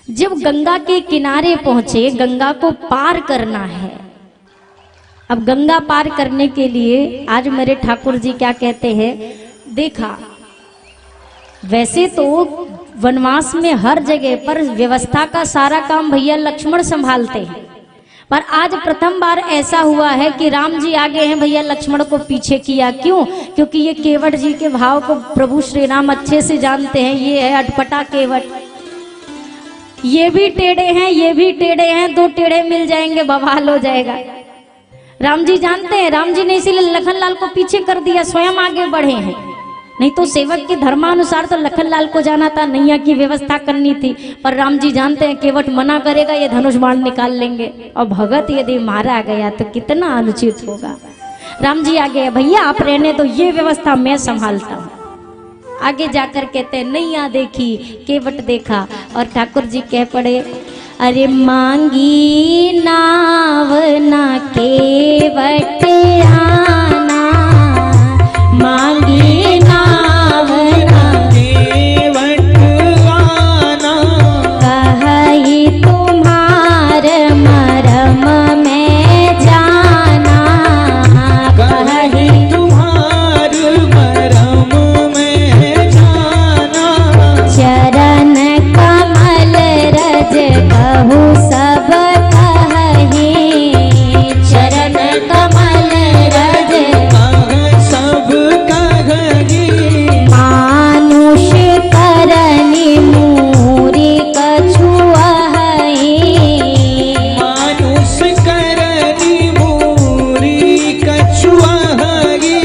जब गंगा के किनारे पहुंचे, गंगा को पार करना है। अब गंगा पार करने के लिए आज मेरे ठाकुर जी क्या कहते हैं, देखा वैसे तो वनवास में हर जगह पर व्यवस्था का सारा काम भैया लक्ष्मण संभालते हैं, पर आज प्रथम बार ऐसा हुआ है कि राम जी आगे हैं, भैया लक्ष्मण को पीछे किया। क्यों? क्योंकि ये केवट जी के भाव को प्रभु श्री राम अच्छे से जानते हैं। ये है अटपटा केवट, ये भी टेढ़े हैं, ये भी टेढ़े हैं, दो टेढ़े मिल जाएंगे बवाल हो जाएगा। राम जी जानते हैं, राम जी ने इसीलिए लखनलाल को पीछे कर दिया, स्वयं आगे बढ़े हैं। नहीं तो सेवक के धर्मानुसार तो लखनलाल को जाना था, नैया की व्यवस्था करनी थी, पर राम जी जानते हैं केवट मना करेगा, ये धनुष बाण निकाल लेंगे और भगत यदि मारा गया तो कितना अनुचित होगा। राम जी आगे, भैया आप रहने दो, ये व्यवस्था मैं संभालता हूँ। आगे जाकर कहते हैं नैया देखी, केवट देखा, और ठाकुर जी कह पड़े, अरे मांगी नाव ना केवट आना, मांगी नाव ना केवट आना, कही तुम्हार मरम में जाना, कही तुम्हार मरम में जाना, चरण कमल रज कहू सब कही, चरण कमल रज सब कही, मानुष करनी मूरी कछुआई, मानुष करनी मूरी कछुआई,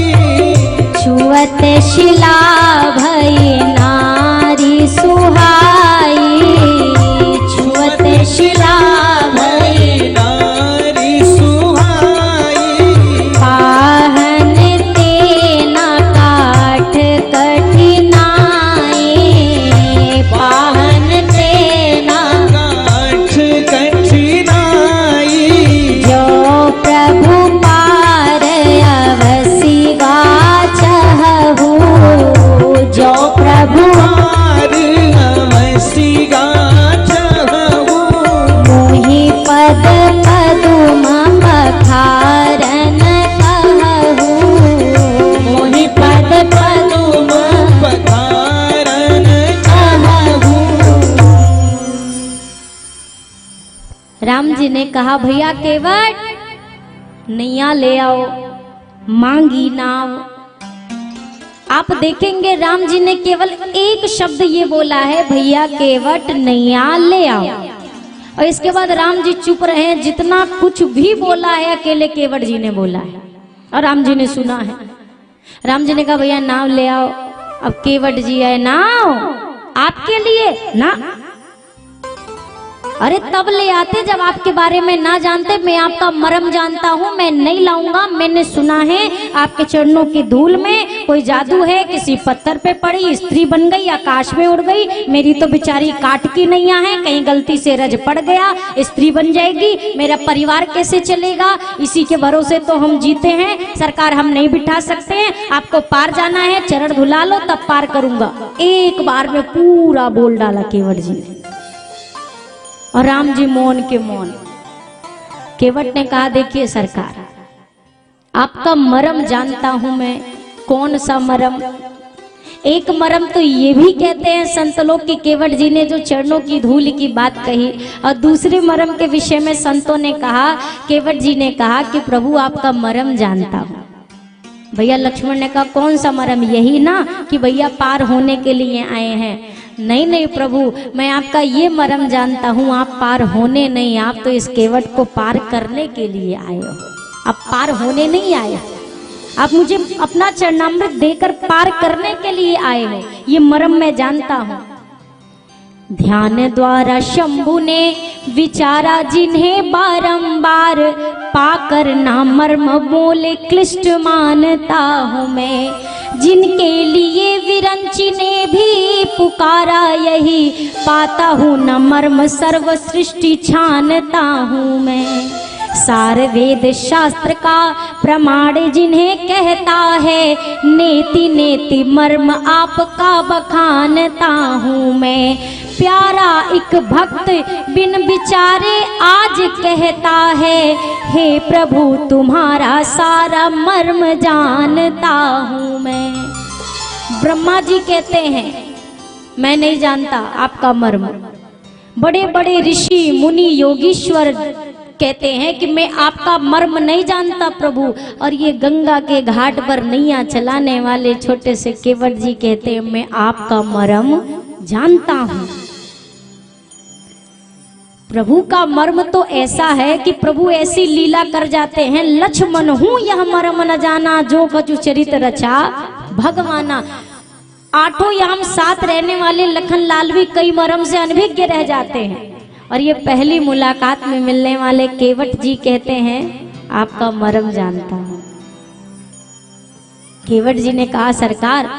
छुअत शिला भई नारी सुहाई, छुअत शिला भई नारी सुहाई, पाहन तेना काठ कठिनाई, पाहन तेना काठ कठिनाई, जो प्रभु पार अवसी गाचहु, जो प्रभु पार अवसी गाचहु, मोहि पद पदुम पखारन कहु, मोहि पद पदुम पधारन कहु। राम जी ने कहा, भैया केवट नैया ले आओ, मांगी नाव। आप देखेंगे राम जी ने केवल एक शब्द ये बोला है, भैया केवट नैया ले आओ, और इसके बाद राम जी चुप रहे हैं। जितना कुछ भी बोला है अकेले केवट जी ने बोला है और राम जी ने सुना है। राम जी ने कहा, भैया नाव ले आओ। अब केवट जी आए, नाव आपके लिए ना, अरे तब ले आते जब आपके बारे में ना जानते। मैं आपका मर्म जानता हूँ, मैं नहीं लाऊंगा। मैंने सुना है आपके चरणों की धूल में कोई जादू है, किसी पत्थर पे पड़ी स्त्री बन गई, आकाश में उड़ गई। मेरी तो बेचारी काट की नैया है, कहीं गलती से रज पड़ गया, स्त्री बन जाएगी, मेरा परिवार कैसे चलेगा? इसी के भरोसे तो हम जीते हैं। सरकार हम नहीं बिठा सकते हैं, आपको पार जाना है, चरण धुला लो तब पार करूंगा। एक बार में पूरा बोल डाला केवट जी ने, और राम जी मौन के मौन। केवट ने कहा, देखिए सरकार, आपका मर्म जानता हूं मैं। कौन सा मर्म? एक मर्म तो ये भी कहते हैं संत लोग कि केवट जी ने जो चरणों की धूल की बात कही, और दूसरे मर्म के विषय में संतों ने कहा, केवट जी ने कहा कि प्रभु आपका मर्म जानता हूं। भैया लक्ष्मण ने कहा, कौन सा मर्म? यही ना कि भैया पार होने के लिए आए हैं। नहीं नहीं प्रभु, मैं आपका ये मर्म जानता हूँ, आप पार होने नहीं, आप तो इस केवट को पार करने के लिए आए हो। आप पार होने नहीं आए, आप मुझे अपना चरणामृत देकर पार करने के लिए आए हो, ये मर्म मैं जानता हूँ। ध्यान द्वारा शंभु ने विचारा, जिन्हें बारंबार पाकर ना मर्म बोले क्लिष्ट मानता हूँ मैं। जिनके लिए विरंची ने भी पुकारा, यही पाता हूँ न मर्म सर्व सृष्टि छानता हूँ मैं। सार वेद शास्त्र का प्रमाण जिन्हें कहता है, नेति नेति मर्म आपका बखानता हूँ मैं। प्यारा एक भक्त बिन विचारे आज कहता है, हे प्रभु तुम्हारा सारा मर्म जानता हूँ मैं। ब्रह्मा जी कहते हैं मैं नहीं जानता आपका मर्म। बड़े बड़े ऋषि मुनि योगीश्वर कहते हैं कि मैं आपका मर्म नहीं जानता प्रभु। और ये गंगा के घाट पर नैया चलाने वाले छोटे से केवट जी कहते हैं मैं आपका मर्म जानता हूं। प्रभु का मर्म तो ऐसा है कि प्रभु ऐसी लीला कर जाते हैं, लक्ष्मण हूं यह मर्म न जाना, जो कछु चरित रचा भगवाना। आठों याम साथ रहने वाले लखन लाल भी कई मर्म से अनभिज्ञ रह जाते हैं। और ये पहली मुलाकात में मिलने वाले केवट जी कहते हैं आपका मर्म जानता हूं। केवट जी ने कहा सरकार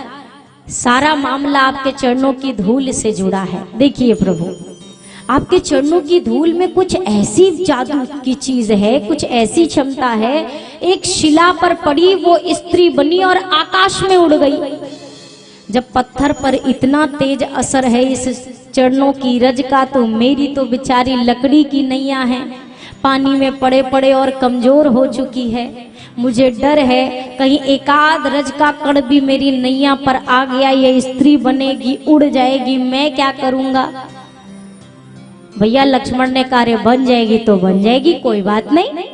सारा मामला आपके चरणों की धूल से जुड़ा है। देखिए प्रभु आपके चरणों की धूल में कुछ ऐसी जादू की चीज है, कुछ ऐसी क्षमता है। एक शिला पर पड़ी वो स्त्री बनी और आकाश में उड़ गई। जब पत्थर पर इतना तेज असर है इस चरणों की रज का, तो मेरी तो बेचारी लकड़ी की नैया है, पानी में पड़े पड़े और कमजोर हो चुकी है। मुझे डर है कहीं एकाध रज का कण भी मेरी नैया पर आ गया, ये स्त्री बनेगी उड़ जाएगी, मैं क्या करूंगा। भैया लक्ष्मण ने कहा बन जाएगी तो बन जाएगी, कोई बात नहीं,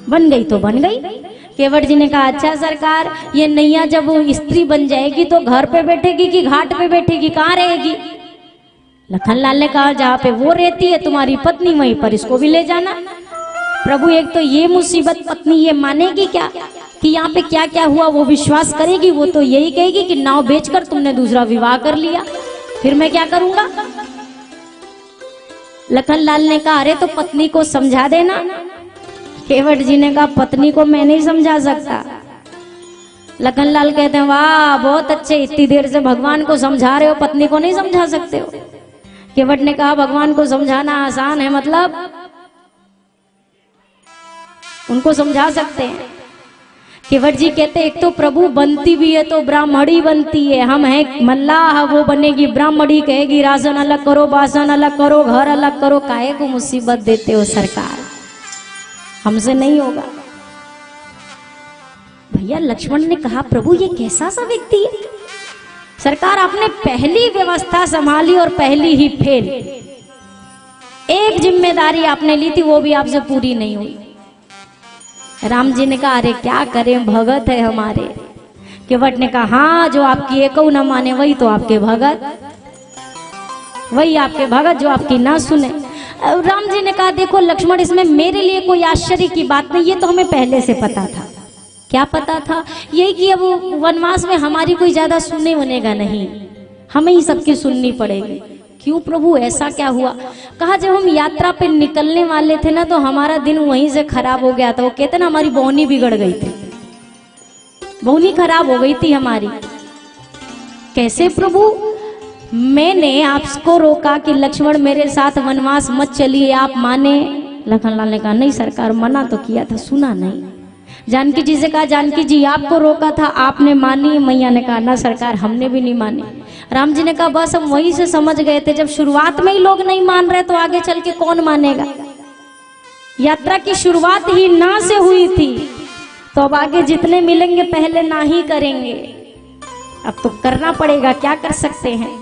बन गई तो बन गई। केवट जी ने कहा अच्छा सरकार ये नैया जब वो स्त्री बन जाएगी तो घर पे बैठेगी कि घाट पे बैठेगी, कहाँ रहेगी। लखनलाल ने कहा जहाँ पे वो रहती है तुम्हारी पत्नी वहीं पर इसको भी ले जाना। प्रभु एक तो ये मुसीबत पत्नी ये मानेगी क्या कि यहाँ पे क्या क्या हुआ, वो विश्वास करेगी। वो तो यही कहेगी कि नाव बेचकर तुमने दूसरा विवाह कर लिया, फिर मैं क्या करूंगा। लखनलाल ने कहा अरे तो पत्नी को समझा देना। केवट जी ने कहा पत्नी को मैं नहीं समझा सकता। लखनलाल कहते हैं वाह बहुत अच्छे, इतनी देर से भगवान को समझा रहे हो, पत्नी को नहीं समझा सकते हो। केवट ने कहा भगवान को समझाना आसान है, मतलब उनको समझा सकते हैं। केवट जी कहते एक तो प्रभु बनती भी है तो ब्राह्मणी बनती है, हम हैं मल्लाह, वो बनेगी ब्राह्मणी, कहेगी राशन अलग करो, बासन अलग करो, घर अलग करो। काहे को मुसीबत देते हो सरकार, हमसे नहीं होगा। भैया लक्ष्मण ने कहा प्रभु ये कैसा सा व्यक्ति है सरकार, आपने पहली व्यवस्था संभाली और पहली ही फेल। एक जिम्मेदारी आपने ली थी वो भी आपसे पूरी नहीं हुई। राम जी ने कहा अरे क्या करें भगत है हमारे। केवट ने कहा हाँ जो आपकी एक न माने वही तो आपके भगत, वही आपके भगत जो आपकी ना सुने। राम जी ने कहा देखो लक्ष्मण इसमें मेरे लिए कोई आश्चर्य की बात नहीं, ये तो हमें पहले से पता था। क्या पता था, यही कि अब वनवास में हमारी कोई ज्यादा सुनने बनेगा नहीं, हमें ही सबकी सुननी पड़ेगी। क्यों प्रभु ऐसा क्या हुआ। कहा जब हम यात्रा पे निकलने वाले थे ना तो हमारा दिन वहीं से खराब हो गया था। वो कहते ना हमारी बोहनी बिगड़ गई थी, बोहनी खराब हो गई थी हमारी। कैसे प्रभु, मैंने आपको रोका कि लक्ष्मण मेरे साथ वनवास मत चलिए, आप माने। लखनलाल ने कहा नहीं सरकार मना तो किया था, सुना नहीं। जानकी जी से कहा जानकी जी आपको रोका था आपने मानी। मैया ने कहा ना सरकार हमने भी नहीं मानी। राम जी ने कहा बस हम वहीं से समझ गए थे, जब शुरुआत में ही लोग नहीं मान रहे तो आगे चल के कौन मानेगा। यात्रा की शुरुआत ही ना से हुई थी तो अब आगे जितने मिलेंगे पहले ना ही करेंगे। अब तो करना पड़ेगा, क्या कर सकते हैं।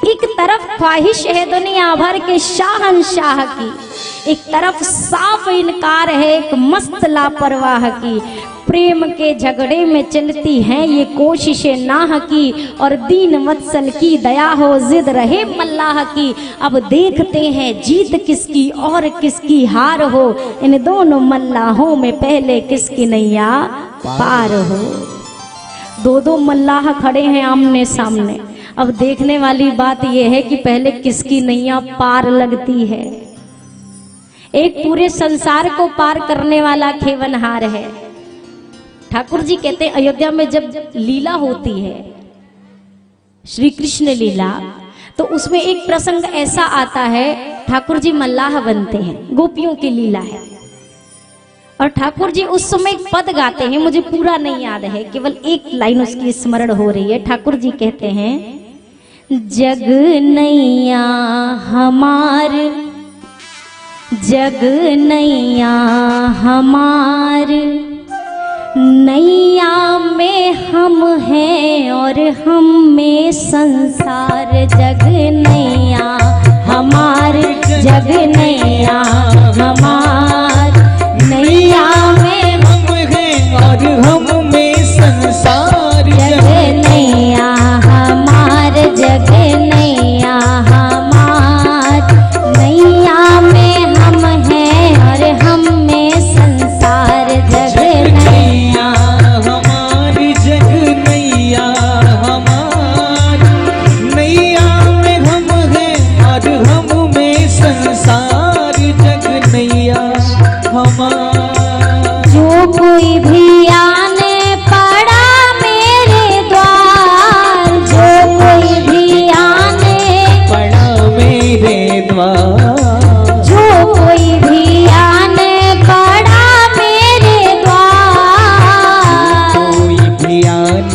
एक तरफ ख्वाहिश है दुनिया भर के शाहनशाह की, एक तरफ साफ इनकार है एक मस्त लापरवाह की। प्रेम के झगड़े में चलती हैं ये कोशिशें नाह की, और दीन वत्सल की दया हो जिद रहे मल्लाह की। अब देखते हैं जीत किसकी और किसकी हार हो, इन दोनों मल्लाहों में पहले किसकी नैया पार हो। दो दो मल्लाह खड़े हैं आमने सामने। अब देखने वाली बात यह है कि पहले किसकी नैया पार लगती है। एक पूरे संसार को पार करने वाला खेवनहार है। ठाकुर जी कहते हैं अयोध्या में जब लीला होती है श्री कृष्ण लीला, तो उसमें एक प्रसंग ऐसा आता है ठाकुर जी मल्लाह बनते हैं, गोपियों की लीला है। और ठाकुर जी उस समय एक पद गाते हैं, मुझे पूरा नहीं याद है, केवल एक लाइन उसकी स्मरण हो रही है। ठाकुर जी कहते हैं जग नैया हमार, जग नैया हमार, नैया में हम हैं और हम में संसार। जग नैया हमार, जग नैया हमार, नैया में हम हैं और हम में संसार। जग नैया हमार, जग नैया हमार, नैया में हम हैं और हम में संसार। जग नैया हमारी, जग नैया हमार, नैया में हम हैं और हम में संसार। जग नैया हमार। जो कोई भी आने पड़ा मेरे द्वार, जो कोई भी आने पड़ा मेरे द्वार, जो कोई भी आने पड़ा मेरे द्वार, कोई भी आन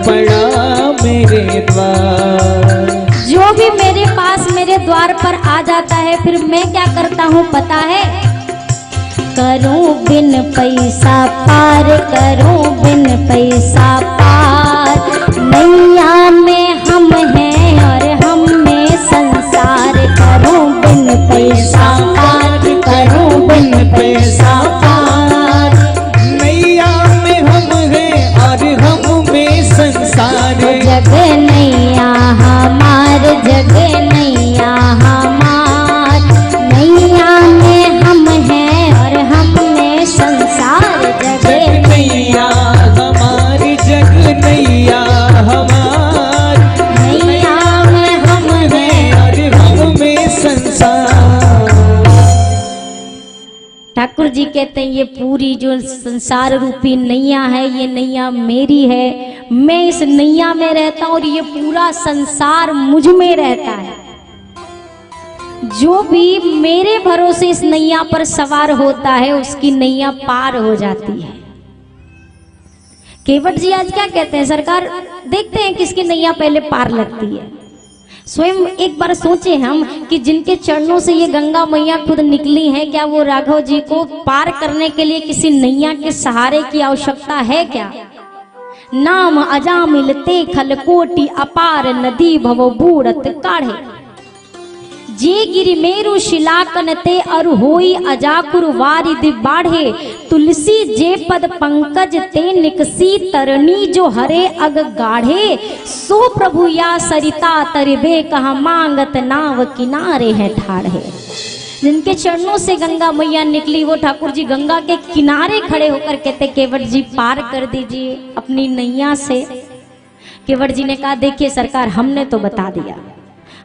पड़ा मेरे द्वार। जो भी मेरे पास मेरे द्वार पर आ जाता है, फिर मैं क्या करता हूँ पता है? करूं बिन पैसा पार, करूं बिन पैसा पार, नैया में हम हैं और हम में संसार। करूं बिन पैसा पार, करूं बिन पैसा पार, नैया में हम हैं और हम में संसार। जग नैया हमार, जग नैया हमार, नैया में हम हैं और हम में संसार। जग जग नैया हमारी, जग नैया हमार, नैया में हम हैं। और हम में संसार। ठाकुर जी कहते हैं ये पूरी जो संसार रूपी नैया है, ये नैया मेरी है, मैं इस नैया में रहता हूँ और ये पूरा संसार मुझ में रहता है। जो भी मेरे भरोसे इस नैया पर सवार होता है, उसकी नैया पार हो जाती है। केवट जी आज क्या कहते हैं? सरकार देखते हैं किसकी नैया पहले पार लगती है। स्वयं एक बार सोचे हम कि जिनके चरणों से ये गंगा मैया खुद निकली हैं, क्या वो राघव जी को पार करने के लिए किसी नैया के सहारे की आवश्यकता है क्या? नाम अजामिल ते खलकोटि अपार नदी भव बूढ़त काढ़े, जे गिरि मेरु शिलाकन ते अरु होई अजाकुर वारिधि बाढ़े, तुलसी जे पद पंकज ते निकसी तरनी जो हरे अग गाढ़े, सो प्रभु या सरिता तरिबे कहा मांगत नाव किनारे है ठाढ़े। जिनके चरणों से गंगा मैया निकली, वो ठाकुर जी गंगा के किनारे खड़े होकर कहते केवट जी पार कर दीजिए अपनी नैया से। केवट जी ने कहा देखिए सरकार, हमने तो बता दिया,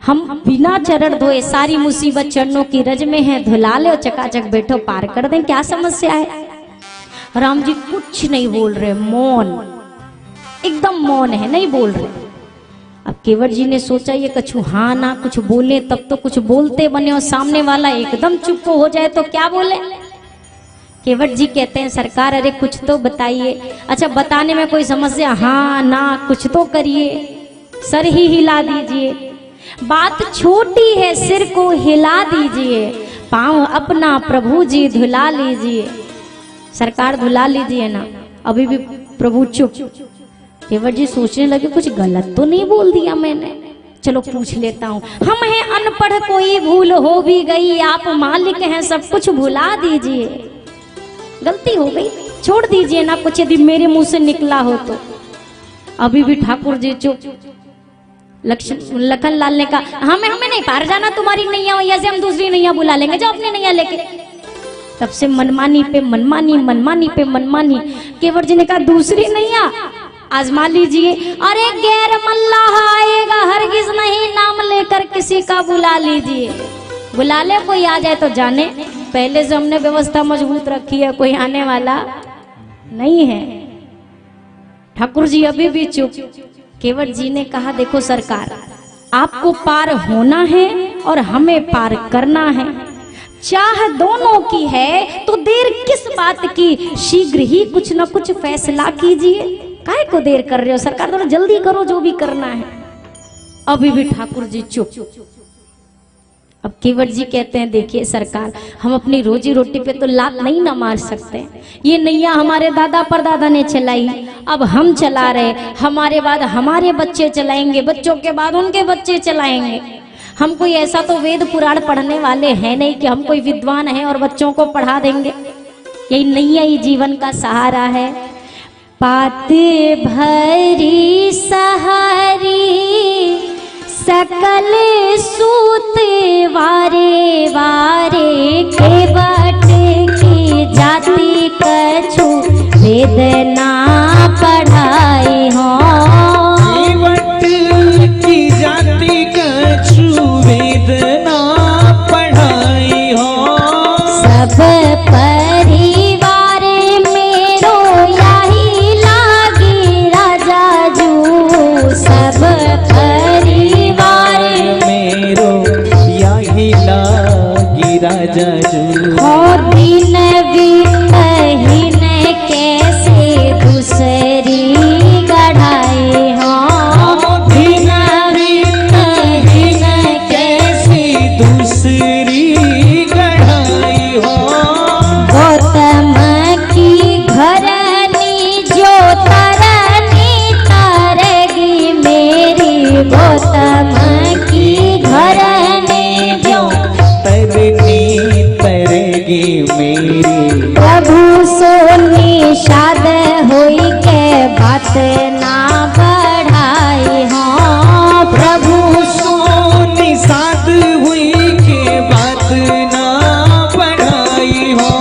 हम बिना चरण धोए सारी मुसीबत चरणों की रज में है, धुला ले और चकाचक बैठो पार कर दें, क्या समस्या है? राम जी कुछ नहीं बोल रहे, मौन, एकदम मौन है, नहीं बोल रहे। अब केवट जी ने सोचा ये कछु हाँ ना कुछ बोले तब तो कुछ बोलते बने, और सामने वाला एकदम चुप हो जाए तो क्या बोले? केवट जी कहते हैं सरकार अरे कुछ तो बताइए। अच्छा बताने में कोई समस्या? हाँ ना कुछ तो करिए, सर ही हिला दीजिए, बात छोटी है सिर को हिला दीजिए, पांव अपना प्रभु जी धुला लीजिए। सरकार धुला लीजिए ना। अभी भी प्रभु चुप। केवट जी सोचने लगे कुछ गलत तो नहीं बोल दिया मैंने, चलो पूछ लेता हूँ। हम हैं अनपढ़, कोई भूल हो भी गई, आप मालिक हैं सब कुछ भुला दीजिए। गलती हो गई छोड़ दीजिए ना, कुछ यदि मेरे मुंह से निकला हो तो। अभी भी ठाकुर जी चुप। लखन लाल ने कहा हमें नहीं पार जाना तुम्हारी नैया वैया से, हम दूसरी नैया बुला लेंगे, जाओ अपनी नैया लेके। तब से मनमानी पे मनमानी, मनमानी पे मनमानी। केवट जी ने कहा दूसरी नैया आजमा लीजिए। अरे गैर मल्लाह आएगा हरगिज नहीं, नाम लेकर किसी का बुला लीजिए। बुला ले कोई आ जाए तो जाने, पहले से हमने व्यवस्था मजबूत रखी है, कोई आने वाला नहीं है। ठाकुर जी अभी भी चुप। केवट जी ने कहा देखो सरकार, आपको पार होना है और हमें पार करना है, चाह दोनों की है तो देर किस बात की, शीघ्र ही कुछ न कुछ फैसला कीजिए। काहे को देर कर रहे हो सरकार, थोड़ा जल्दी करो जो भी करना है। अभी भी ठाकुर जी चुप। अब केवट जी कहते हैं देखिए सरकार, हम अपनी रोजी रोटी पे तो लात नहीं ना मार सकते। ये नैया हमारे दादा परदादा ने चलाई, अब हम चला रहे, हमारे बाद हमारे बच्चे चलाएंगे, बच्चों के बाद उनके बच्चे चलाएंगे। हम कोई ऐसा तो वेद पुराण पढ़ने वाले हैं नहीं कि हम कोई विद्वान हैं और बच्चों को पढ़ा देंगे। यही नैया ही जीवन का सहारा है। पात भरी सहारी सकल सूत वारे वारे, केवट की जाति कछु वेदना पढ़ाई हो। केवट की जाति कछु वेदना पढ़ाई हो। सब परिवार मेरो यही लागी राजा जू, सब राजा जू। हो दिन बीतहीन कैसे दूसरी गढ़ाई हो। दिन बीतहीन कैसे दूसरी गढ़ाई हो। गौतम की घरनी जो तरनी तरेगी मेरी, गौतम की घरनी जो तरेगी मेरी। प्रभु सो निषाद होई के बात ना बढ़ाई हो। प्रभु सो निषाद हुई के बात ना बढ़ाई हो।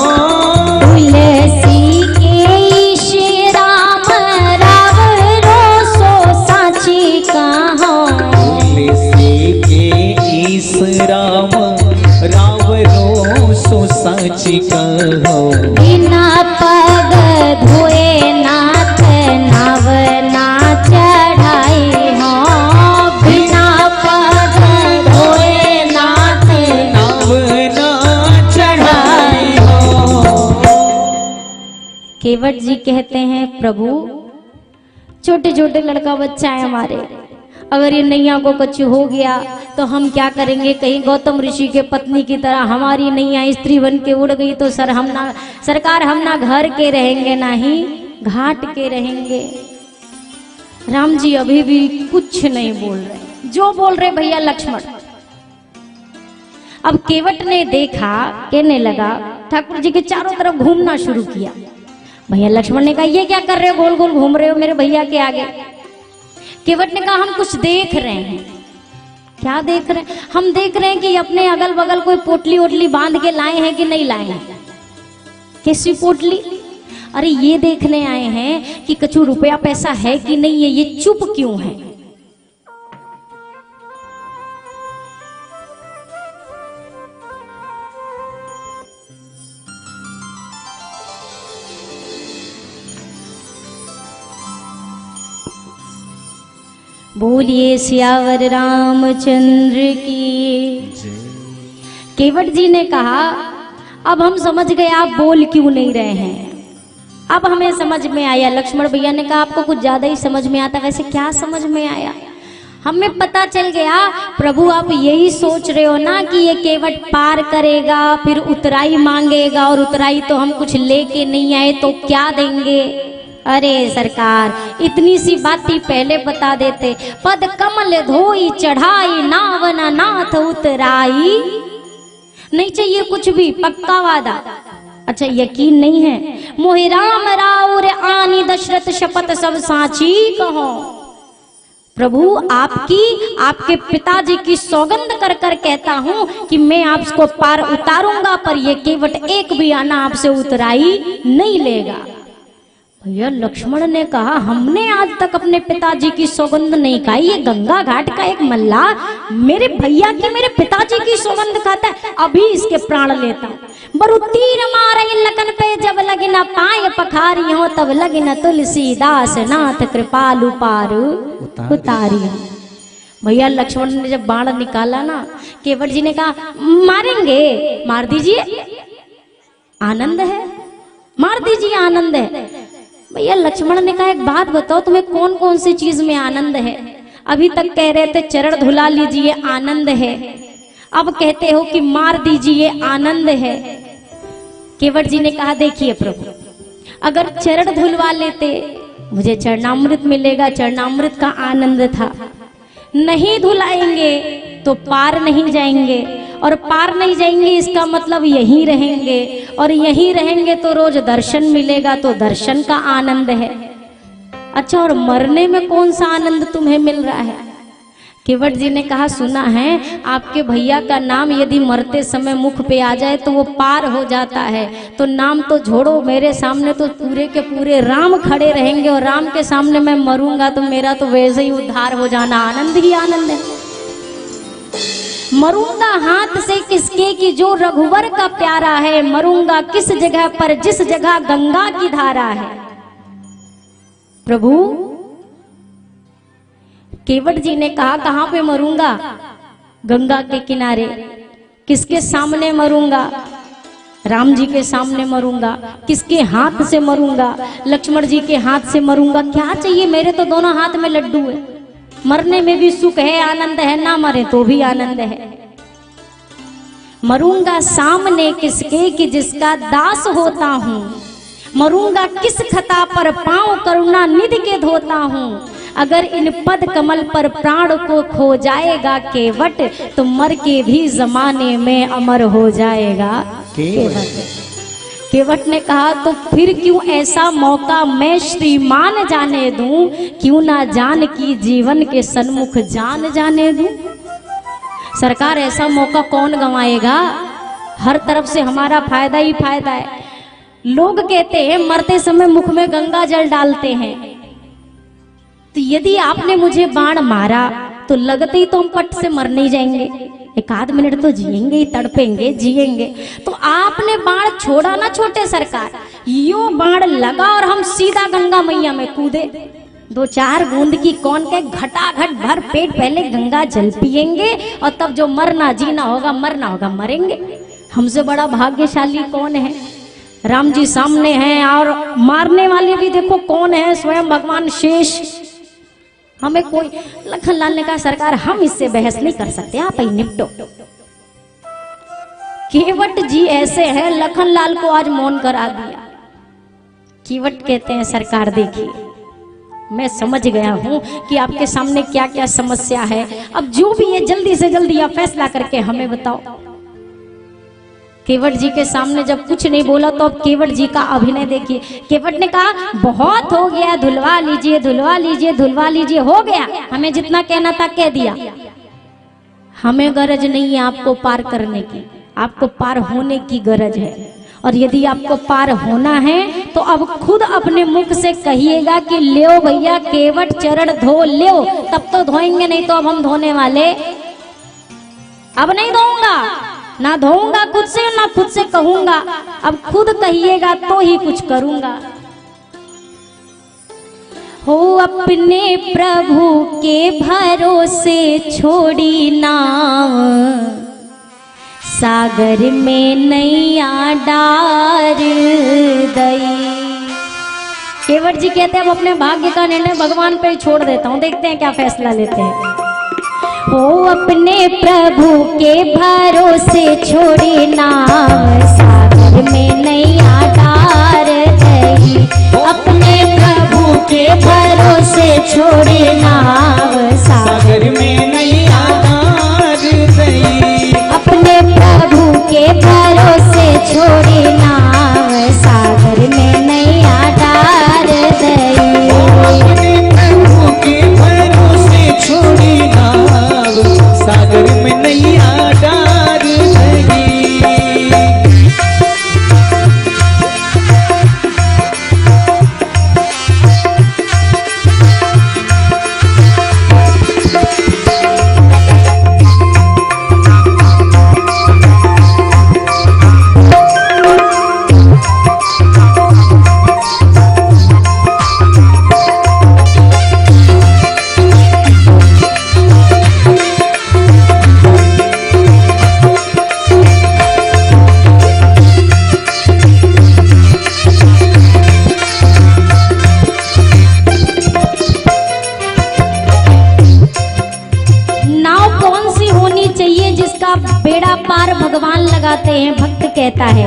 तुलसी के श्री राम राव रो सो साची कहो। तुलसी के ईश राम राव रो सो साची कहो। बिना पग धोए नाथ नाव ना चढ़ाई हो। बिना पग धोए नाथ नाव ना चढ़ाई हो। केवट जी कहते हैं प्रभु, छोटे छोटे लड़का बच्चा है हमारे, अगर ये नैया को कुछ हो गया तो हम क्या करेंगे? कहीं गौतम ऋषि के पत्नी की तरह हमारी नैया स्त्री बन के उड़ गई तो सरकार हम ना घर के रहेंगे ना ही घाट के रहेंगे। राम जी अभी भी कुछ नहीं बोल रहे, जो बोल रहे भैया लक्ष्मण। अब केवट ने देखा, कहने लगा, ठाकुर जी के चारों तरफ घूमना शुरू किया। भैया लक्ष्मण ने कहा ये क्या कर रहे हो, गोल गोल घूम रहे हो मेरे भैया के आगे। केवट ने कहा हम कुछ देख रहे हैं। क्या देख रहे हैं? हम देख रहे हैं कि अपने अगल बगल कोई पोटली ओटली बांध के लाए हैं कि नहीं लाए हैं। कैसी पोटली? अरे ये देखने आए हैं कि कछु रुपया पैसा है कि नहीं है, ये चुप क्यों है? बोलिए सियावर रामचंद्र की। केवट जी ने कहा अब हम समझ गए आप बोल क्यों नहीं रहे हैं, अब हमें समझ में आया। लक्ष्मण भैया ने कहा आपको कुछ ज्यादा ही समझ में आता। वैसे क्या समझ में आया? हमें पता चल गया प्रभु आप यही सोच रहे हो ना कि ये केवट पार करेगा फिर उतराई मांगेगा, और उतराई तो हम कुछ लेके नहीं आए तो क्या देंगे। अरे सरकार इतनी सी बात ही पहले बता देते। पद कमल धोई चढ़ाई नावन नाथ उतराई। नहीं चाहिए कुछ भी, पक्का वादा। अच्छा यकीन नहीं है? मोहि राम राउर आनी दशरथ शपथ सब साची कहो। प्रभु आपकी आपके पिताजी की सौगंध कर कर कहता हूं कि मैं आपको पार उतारूंगा, पर ये केवट एक भी आना आपसे उतराई नहीं लेगा। भैया लक्ष्मण ने कहा हमने आज तक अपने पिताजी की सौगंध नहीं खाई। ये गंगा घाट का एक मल्ला मेरे भैया की मेरे पिताजी की सौगंध खाता है, अभी इसके प्राण लेता। बरु तीर मारे लखन पे जब लगी न पाए पखारी हो, तब लगी न तुलसीदास नाथ कृपालु पार उतारी। भैया लक्ष्मण ने जब बाण निकाला ना, केवट जी ने कहा मारेंगे, मार दीजिए, आनंद है, मार दीजिए, आनंद है। भैया लक्ष्मण ने कहा एक बात बताओ तुम्हें कौन कौन सी चीज में आनंद है? अभी तक कह रहे थे चरण धुला लीजिए आनंद है, अब कहते हो कि मार दीजिए आनंद है। केवट जी ने कहा देखिए प्रभु, अगर चरण धुलवा लेते मुझे चरणामृत मिलेगा, चरणामृत का आनंद था। नहीं धुलाएंगे तो पार नहीं जाएंगे, और पार नहीं जाएंगे इसका मतलब यहीं रहेंगे, और यहीं रहेंगे तो रोज दर्शन मिलेगा, तो दर्शन का आनंद है। अच्छा, और मरने में कौन सा आनंद तुम्हें मिल रहा है? केवट जी ने कहा सुना है आपके भैया का नाम यदि मरते समय मुख पे आ जाए तो वो पार हो जाता है, तो नाम तो छोड़ो, मेरे सामने तो पूरे के पूरे राम खड़े रहेंगे, और राम के सामने मैं मरूंगा तो मेरा तो वैसे ही उद्धार हो जाना, आनंद ही आनंद है। मरूंगा हाथ से किसके कि जो रघुवर का प्यारा है, मरूंगा किस जगह पर जिस जगह गंगा की धारा है। प्रभु केवट जी ने कहा कहां पे मरूंगा? गंगा के किनारे। किसके सामने मरूंगा? राम जी के सामने मरूंगा। किसके हाथ से मरूंगा? लक्ष्मण जी के हाथ से मरूंगा। क्या चाहिए, मेरे तो दोनों हाथ में लड्डू है, मरने में भी सुख है, आनंद है, ना मरे तो भी आनंद है। मरूंगा सामने किसके कि जिसका दास होता हूँ, मरूंगा किस खता पर पांव करुणा निधि के धोता हूँ। अगर इन पद कमल पर प्राण को खो जाएगा केवट, तो मर के भी जमाने में अमर हो जाएगा केवट। केवट ने कहा तो फिर क्यों ऐसा मौका मैं श्रीमान जाने दूं, क्यों ना जान की जीवन के सन्मुख जान जाने दूं। सरकार ऐसा मौका कौन गंवाएगा? हर तरफ से हमारा फायदा ही फायदा है। लोग कहते हैं मरते समय मुख में गंगा जल डालते हैं, तो यदि आपने मुझे बाण मारा तो लगते ही तो हम पट से मर नहीं जाएंगे, एक आध मिनट तो जिएंगे ही, तड़पेंगे जिएंगे। तो आपने बाण छोड़ा ना छोटे सरकार, यो बाण लगा और हम सीधा गंगा मैया में कूदे। 2-4 बूंद की कौन के घटाघट भर पेट पहले गंगा जल पिएंगे, और तब जो मरना जीना होगा मरना होगा मरेंगे। हमसे बड़ा भाग्यशाली कौन है? राम जी सामने हैं, और मारने वाले भी देखो कौन है, स्वयं भगवान शेष। हमें कोई, लखनलाल ने कहा सरकार हम इससे बहस नहीं कर सकते, आप ही निपटो। केवट जी ऐसे हैं, लखनलाल को आज मौन करा दिया। केवट कहते हैं सरकार देखिए, मैं समझ गया हूं कि आपके सामने क्या क्या समस्या है, अब जो भी है जल्दी से जल्दी आप फैसला करके हमें बताओ। केवट जी के सामने जब कुछ नहीं बोला तो अब केवट जी का अभिनय देखिए। केवट ने कहा बहुत हो गया, धुलवा लीजिए धुलवा लीजिए धुलवा लीजिए, हो गया, हमें जितना कहना था कह दिया। हमें गरज नहीं है आपको पार करने की, आपको पार होने की गरज है। और यदि आपको पार होना है तो अब खुद अपने मुख से कहिएगा कि ले भैया केवट चरण धो ले, तब तो धोएंगे, नहीं तो अब हम धोने वाले, अब नहीं धोऊंगा, ना धोऊंगा खुद से ना खुद से कहूंगा, अब खुद कहिएगा तो ही कुछ करूंगा। हो अपने प्रभु के भरोसे छोड़ी नाव, सागर में नैया डार दई। केवट जी कहते हैं अब अपने भाग्य का निर्णय भगवान पे ही छोड़ देता हूं, देखते हैं क्या फैसला लेते हैं। हो अपने प्रभु के भरोसे छोड़ी नाव, सागर में नैया डार दई। अपने प्रभु के भरोसे छोड़ी नाव, सागर में नैया डार दई। अपने प्रभु के भरोसे छोड़ी नाव, सागर में नैया डार दई। अपने प्रभु के भरोसे छोड़ी नाव, सागर में नैया डार दई। लगाते हैं। भक्त कहता है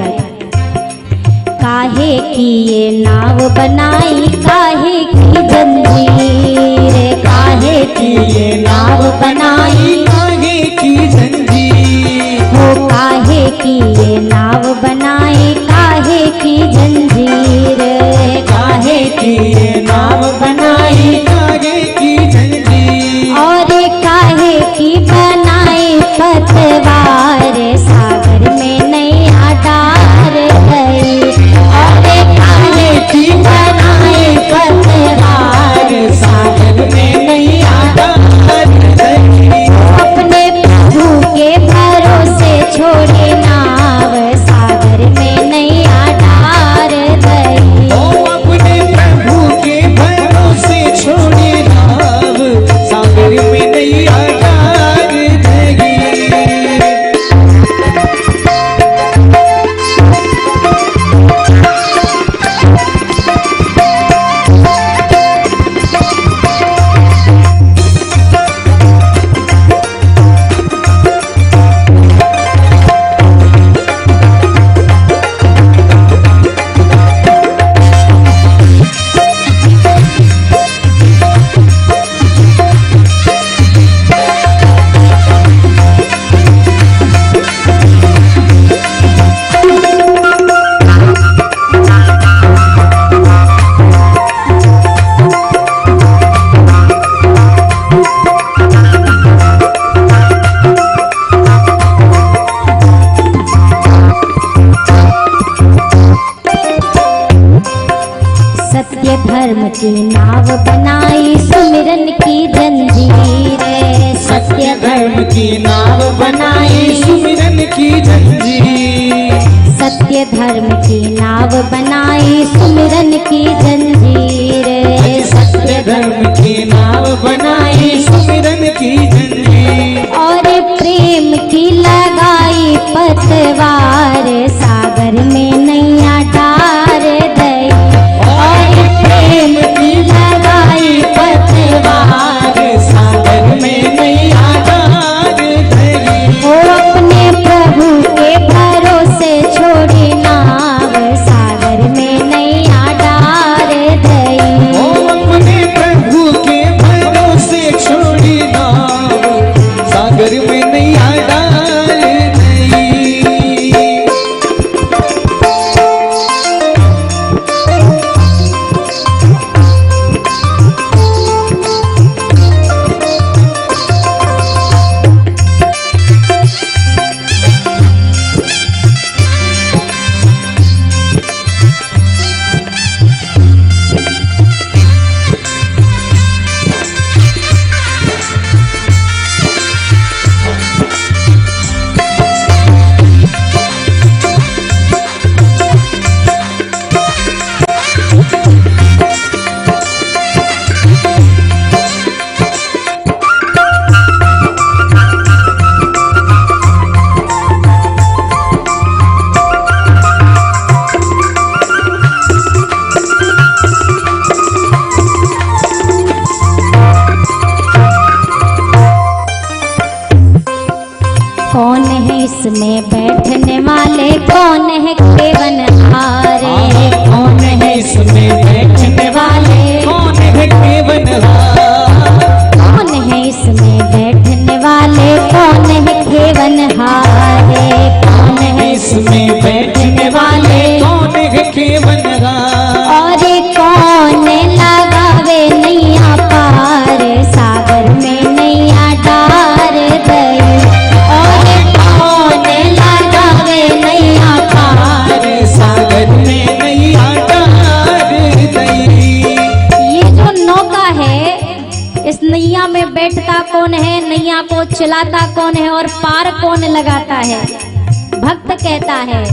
काहे की ये नाव बनाई काहे की जंजीर, काहे की ये नाव बनाई काहे की जंजीर, हो काहे की ये नाव बनाई काहे की जंजीर, काहे की ये नाव बनाई काहे की जंजीर, और काहे की बनाई पतवार सागर में नैया डार गई, और काहे की बनाई पतवार सागर में नैया डार गई, अपने प्रभु के भरोसे छोड़े नाव सागर में नैया डार गई। ओ अपने प्रभु के भरोसे छोड़े नाव सागर में नैया डार गई। सत्य धर्म की नाव बनाई सुमिरन की जंजीर, सत्य धर्म की नाव बनाई सुमिरन की जंजीर, सत्य धर्म की नाव बनाई सुमिरन की जंजीर, सत्य धर्म की नाव बनाई सुमिरन की जंजीर, और प्रेम की लगाई पतवार सागर में नैया डार गई, और प्रेम की लगाई पतवार सागर में नैया डार गई। वो अपने प्रभु के भरोसे छोड़ी नाव सागर में नैया डार गई। ओ अपने प्रभु के भरोसे छोड़ी नाव सागर में नैया डार गई। कौन है इसमें बैठने वाले, कौन है केवनहारे, कौन है इसमें बैठने वाले, कौन है केवनहार, कौन है इसमें बैठने वाले, कौन है केवनहारे, कौन है इसमें बैठने वाले, कौन है केवनहार, और कौन लगावे नैया पार सागर में नैया डार गई, और कौन लगावे नैया पार सागर में नैया डार गई। ये जो नौका है, इस नैया में बैठता कौन है, नैया को चलाता कौन है, और पार कौन लगाता है। भक्त कहता है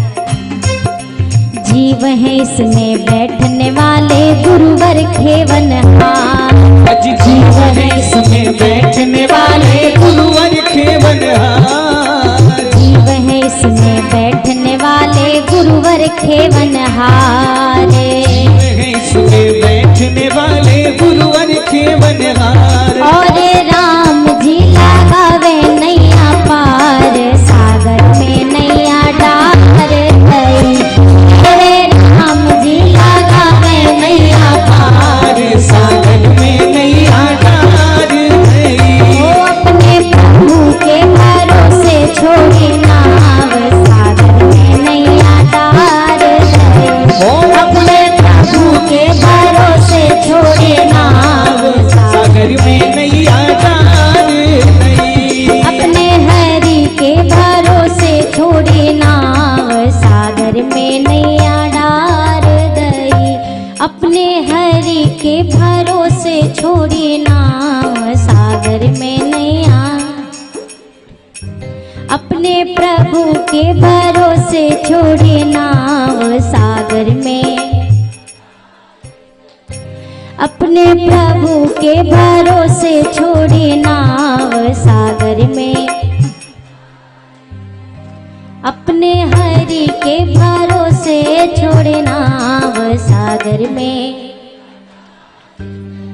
जीव है इसमें बैठने वाले गुरुवर खेवनहार, जीव है इसमें बैठने वाले गुरुवर खेवनहार, जीव है इसमें बैठने वाले गुरुवर खेवनहारे, है इसमें बैठने वाले गुरुवर खेवनहार, और राम जी लगावे नैया पार सागर में नैया में नैया डार दई। अपने हरि के भरोसे छोड़ी नाव सागर में नैया, अपने प्रभु के भरोसे छोड़ी नाव सागर में, अपने प्रभु के भरोसे छोड़ी नाव सागर में, अपने हरि के भरोसे छोड़े नाव सागर में।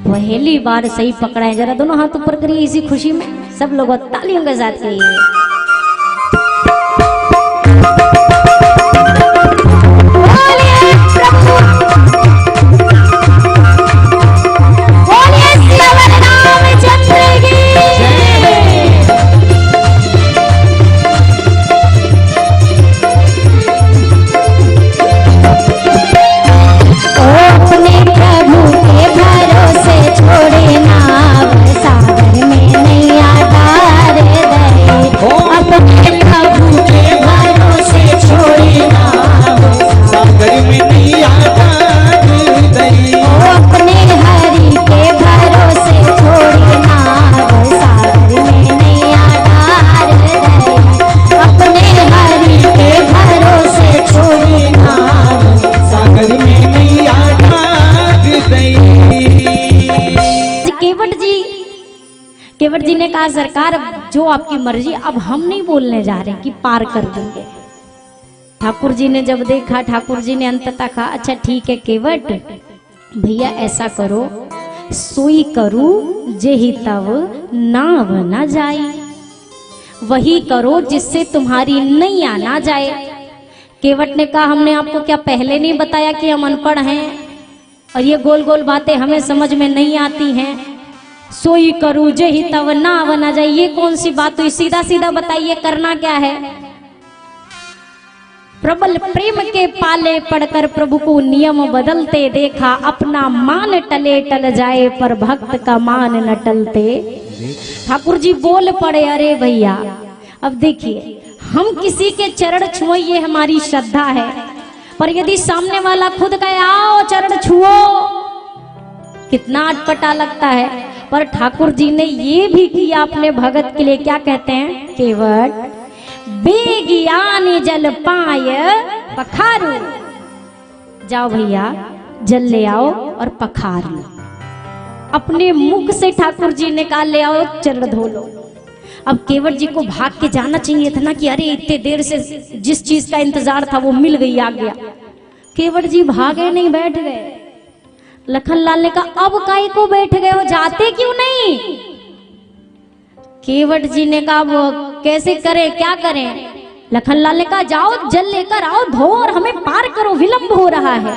पहली बार सही पकड़ा है, जरा दोनों हाथ ऊपर करिए इसी खुशी में, सब लोग तालियों के साथ करिए। केवट जी ने कहा सरकार जो आपकी मर्जी, अब हम नहीं बोलने जा रहे कि पार कर देंगे। ठाकुर जी ने जब देखा, ठाकुर जी ने अंततः कहा अच्छा ठीक है केवट भैया ऐसा करो, सोई करू जेहि तव नाव ना जाए, वही करो जिससे तुम्हारी नैया ना जाए। केवट ने कहा हमने आपको क्या पहले नहीं बताया कि हम अनपढ़ हैं और ये गोल गोल बातें हमें समझ में नहीं आती हैं। सोई करूं जेहि तव नाव ना जाए, ये कौन सी बात हुई? सीधा सीधा बताइए करना क्या है? प्रबल प्रेम के पाले पड़कर प्रभु को नियम बदलते देखा, अपना मान टले टल जाए पर भक्त का मान न टलते। ठाकुर जी बोल पड़े अरे भैया अब देखिए हम किसी के चरण छुओ ये हमारी श्रद्धा है, पर यदि सामने वाला खुद कहे आओ चरण छुओ, कितना अटपटा लगता है। पर ठाकुर जी ने ये भी किया अपने भगत के लिए, क्या कहते हैं? केवट बेगियानी जल पाय पखारू, जाओ भैया जल ले आओ और पखार लो। अपने मुख से ठाकुर जी ने कहा ले आओ चरण धो लो। अब केवट जी को भाग के जाना चाहिए था ना कि अरे इतने देर से जिस चीज का इंतजार था वो मिल गई, आ गया। केवट जी भागे नहीं, बैठ गए। लखनलाल ने कहा अब काहे को बैठ गए हो, जाते क्यों नहीं? केवट जी ने कहा वो कैसे करें, क्या करें? लखनलाल ने कहा जाओ जल लेकर आओ, धो और हमें पार करो, विलंब हो रहा है।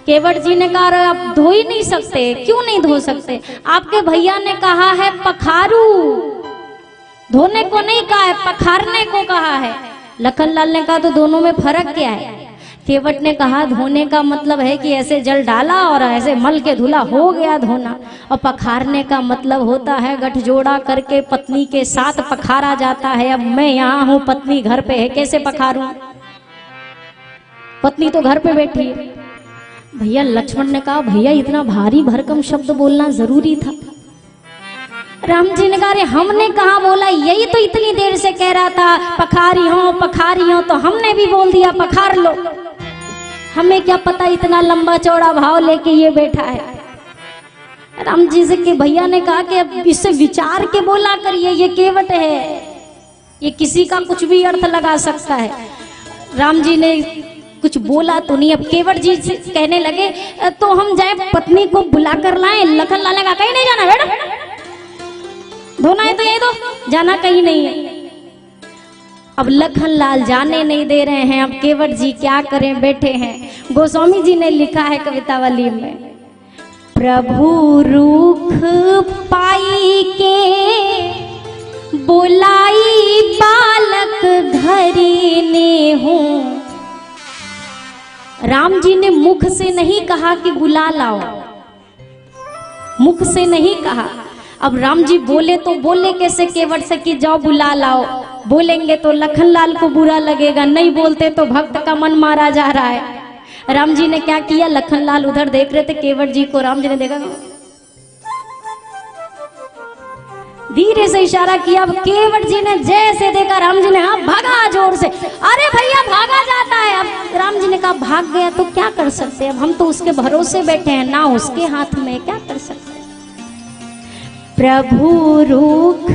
केवट जी ने कहा आप धो ही नहीं सकते। क्यों नहीं धो सकते? आपके भैया ने कहा है पखारू, धोने को नहीं कहा है, पखारने को कहा है। लखनलाल ने कहा तो दोनों में फर्क क्या है? केवट ने कहा धोने का मतलब है कि ऐसे जल डाला और ऐसे मल के धुला, हो गया धोना। और पखारने का मतलब होता है गठजोड़ा करके पत्नी के साथ पखारा जाता है। अब मैं यहाँ हूँ, पत्नी घर पे है, कैसे पखारूं? पत्नी तो घर पे बैठी है। भैया लक्ष्मण ने कहा भैया इतना भारी भरकम शब्द बोलना जरूरी था? राम जी ने कहा अरे हमने कहा बोला, यही तो इतनी देर से कह रहा था पखारी हो, तो हमने भी बोल दिया पखार लो। हमें क्या पता इतना लंबा चौड़ा भाव लेके ये बैठा है। राम जी से के भैया ने कहा कि अब इससे विचार के बोला करिए, ये केवट है, ये किसी का कुछ भी अर्थ लगा सकता है। राम जी ने कुछ बोला तो नहीं। अब केवट जी से कहने लगे तो हम जाए पत्नी को बुला कर लाएं। लखनलाल ने कहा कहीं नहीं जाना बेटा, धोना है तो यही दो, जाना कहीं नहीं है। अब लखनलाल जाने नहीं दे रहे हैं। अब केवट जी क्या करें, बैठे हैं। गोस्वामी जी ने लिखा है कवितावली में, प्रभु रूख पाई के बुलाई बालक घरी ने हूँ। राम जी ने मुख से नहीं कहा कि बुला लाओ, मुख से नहीं कहा। अब राम जी बोले तो बोले कैसे केवट से कि जाओ बुला लाओ? बोलेंगे तो लखनलाल को बुरा लगेगा, नहीं बोलते तो भक्त का मन मारा जा रहा है। राम जी ने क्या किया, लखनलाल उधर देख रहे थे केवट जी को, राम जी ने देखा, धीरे से इशारा किया। अब केवट जी ने जैसे देखा, राम जी ने हाँ भागा जोर से, अरे भैया भागा जाता है। अब राम जी ने कहा भाग गया तो क्या कर सकते, अब हम तो उसके भरोसे बैठे हैं ना, उसके हाथ में क्या कर सकते। प्रभु रूख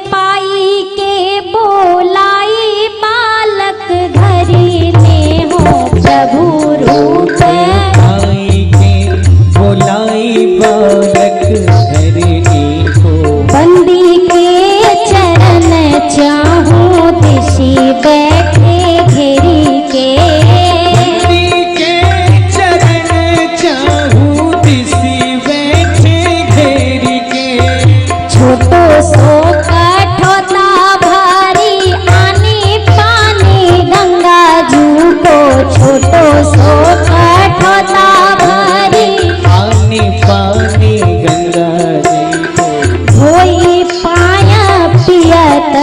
पाई के बोलाई बालक घरी में हो, प्रभु रूख आई के बोलाई बालक धरनी को, बंदी के चरण चाहूं दिशी बैठे घेरी के, बंदी के चरण चाहूं दिसी बैठे घेरी के, छोटो सो कठोता भारी आनी पानी गंगा जू को, छोटो सो कठोता भारी आनी पानी गंगा जी को, धोई पाया पियत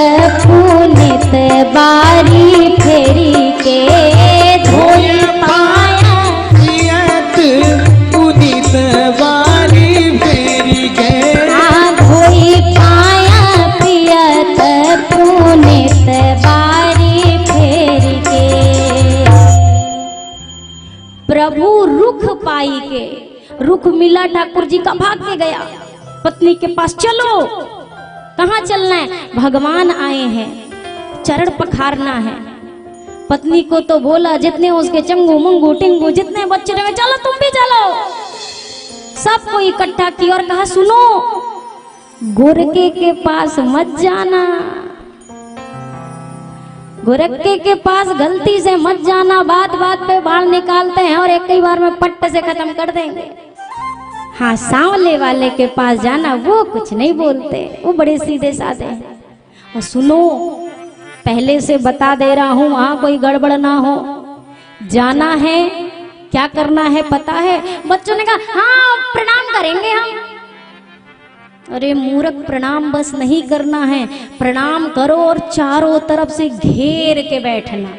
पुनित बारी फेरी के, धोई पाया पियत पुनीत बारी फेरी के, धोई पाया पियत पुनित बारी फेरी के। प्रभु रुख पाई के, रुख मिला ठाकुर जी का, भाग के गया पत्नी के पास, चलो कहाँ चलना है, भगवान आए हैं, चरण पखारना है। पत्नी को तो बोला जितने उसके चंगू मंगू टिंगू जितने बच्चे रहे, चलो तुम भी चलो। सबको इकट्ठा किया और कहा सुनो, गोरखे के पास मत जाना, गोरखे के पास गलती से मत जाना, बात बात पे बाल निकालते हैं और एक ही बार में पट्ट से खत्म कर देंगे। हाँ, सांवले वाले के पास जाना, वो कुछ नहीं बोलते, वो बड़े सीधे साधे हैं। और सुनो, पहले से बता दे रहा हूं, वहां कोई गड़बड़ ना हो, जाना है, क्या करना है पता है। बच्चों ने कहा हाँ प्रणाम करेंगे हम। अरे मूर्ख, प्रणाम बस नहीं करना है, प्रणाम करो और चारों तरफ से घेर के बैठना,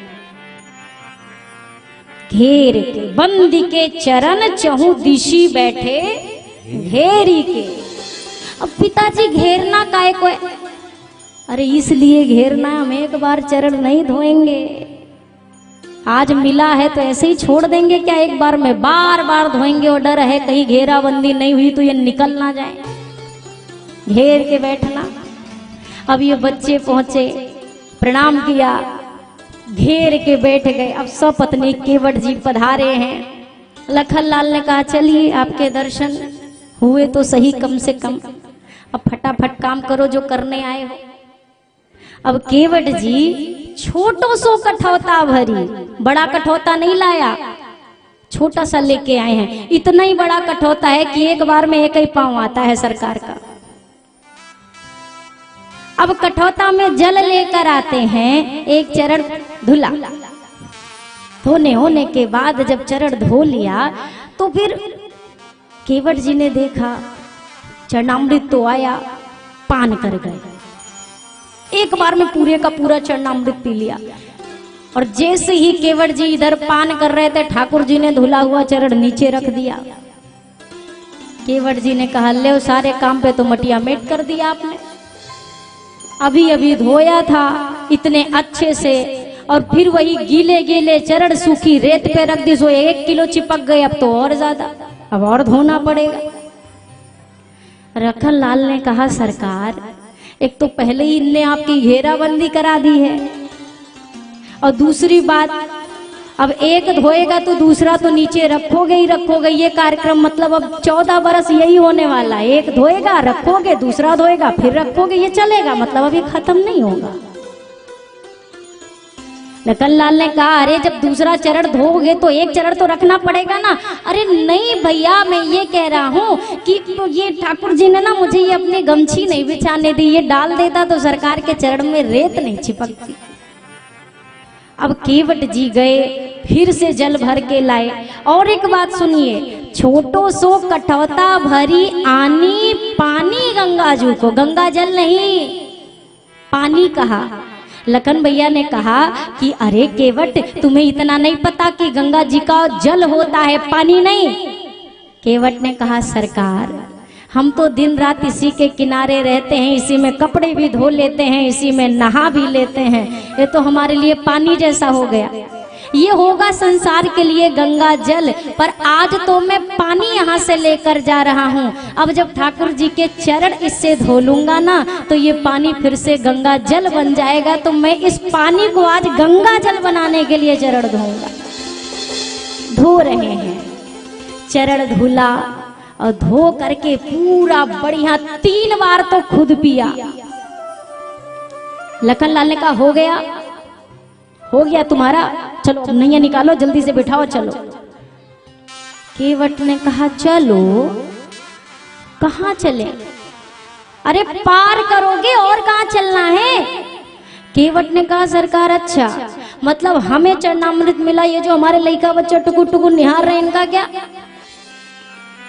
घेर के, बंदी के चरण चहु दिशी बैठे घेरी के। अब पिताजी घेरना काहे को है? अरे इसलिए घेरना, हम एक बार चरण नहीं धोएंगे, आज मिला है तो ऐसे ही छोड़ देंगे क्या, एक बार में बार बार धोएंगे और डर है कहीं घेराबंदी नहीं हुई तो ये निकल ना जाए, घेर के बैठना। अब ये बच्चे पहुंचे, प्रणाम किया, घेर के बैठ गए। अब सपत्नी केवट जी पधारे हैं। लखनलाल ने कहा चलिए आपके दर्शन हुए तो सही कम से कम, अब फटाफट काम करो जो करने आए हो। अब केवट जी छोटो सो कठौता भरी, बड़ा कठौता नहीं लाया, छोटा सा लेके आए हैं। इतना ही बड़ा कठौता है कि एक बार में एक ही पांव आता है सरकार का। अब कठौता में जल लेकर आते हैं, एक चरण धुला, धोने होने के बाद जब चरण धो लिया तो फिर केवट जी ने देखा चरणामृत तो आया, पान कर गए, एक बार में पूरे का पूरा चरणामृत पी लिया। और जैसे ही केवट जी इधर पान कर रहे थे, ठाकुर जी ने धुला हुआ चरण नीचे रख दिया। केवट जी ने कहा ले सारे काम पे तो मटिया मेट कर दिया आपने, अभी अभी धोया था इतने अच्छे से और फिर वही गीले गीले चरण सूखी रेत पे रख दी, सो 1 किलो चिपक गए, अब तो और ज्यादा, अब और धोना पड़ेगा। लखनलाल ने कहा सरकार, एक तो पहले ही इनने आपकी घेराबंदी करा दी है, और दूसरी बात अब एक धोएगा तो दूसरा तो नीचे रखोगे ही रखोगे, ये कार्यक्रम मतलब अब 14 बरस यही होने वाला है, एक धोएगा रखोगे, दूसरा धोएगा फिर रखोगे, ये चलेगा, मतलब अब ये खत्म नहीं होगा। लखनलाल ने कहा अरे जब दूसरा चरण धोगे तो एक चरण तो रखना पड़ेगा ना। अरे नहीं भैया, मैं ये कह रहा हूँ कि तो ये ठाकुर जी ने ना मुझे ये अपनी गमछी नहीं बिछाने दी, ये डाल देता तो सरकार के चरण में रेत नहीं चिपकती। अब केवट जी गए, फिर से जल भर के लाए। और एक बात सुनिए, छोटो सो कठौता भरी आनी पानी गंगा जू को, गंगा जल नहीं पानी कहा। लखन भैया ने कहा कि अरे केवट, तुम्हें इतना नहीं पता कि गंगा जी का जल होता है, पानी नहीं। केवट ने कहा सरकार, हम तो दिन रात इसी के किनारे रहते हैं, इसी में कपड़े भी धो लेते हैं, इसी में नहा भी लेते हैं, ये तो हमारे लिए पानी जैसा हो गया। ये होगा संसार के लिए गंगा जल, पर आज तो मैं पानी यहाँ से लेकर जा रहा हूँ। अब जब ठाकुर जी के चरण इससे धो लूंगा ना, तो ये पानी फिर से गंगा जल बन जाएगा। तो मैं इस पानी को आज गंगा जल बनाने के लिए चरण धोऊंगा। धो रहे हैं, चरण धुला और धो करके पूरा बढ़िया 3 बार तो खुद पिया। लखन लाल ने कहा हो गया तुम्हारा, चलो अब नैया निकालो, जल्दी से बिठाओ चलो। केवट ने कहा चलो, कहाँ चले? अरे पार करोगे और कहाँ चलना है? केवट ने कहा सरकार अच्छा, मतलब हमें चरणामृत मिला, ये जो हमारे लड़का बच्चा टुकुर टुकुर निहार रहे इनका क्या?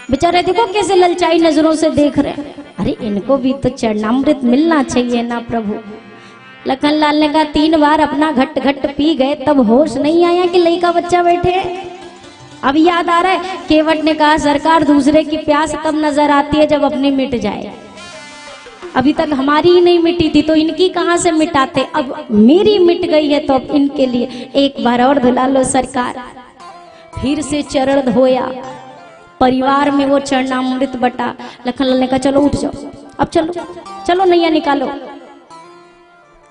बेचारे देखो कैसे ललचाई नजरों से देख रहे हैं। अरे इनको भी तो चरणामृत मिलना चाहिए ना प्रभु। लखन लाल ने कहा 3 बार अपना घट घट पी गए, तब होश नहीं आया कि लड़का बच्चा बैठे। अब याद आ रहा है। केवट ने कहा सरकार, दूसरे की प्यास तब नजर आती है जब अपनी मिट जाए। अभी तक हमारी ही नहीं मिटी थी तो इनकी कहाँ से मिटाते, अब मेरी मिट गई है तो अब इनके लिए एक बार और धुला लो सरकार। फिर से चरण धोया, परिवार में वो चरणामृत बटा। लखन लाल ने कहा चलो उठ जाओ, अब चलो चलो नैया निकालो।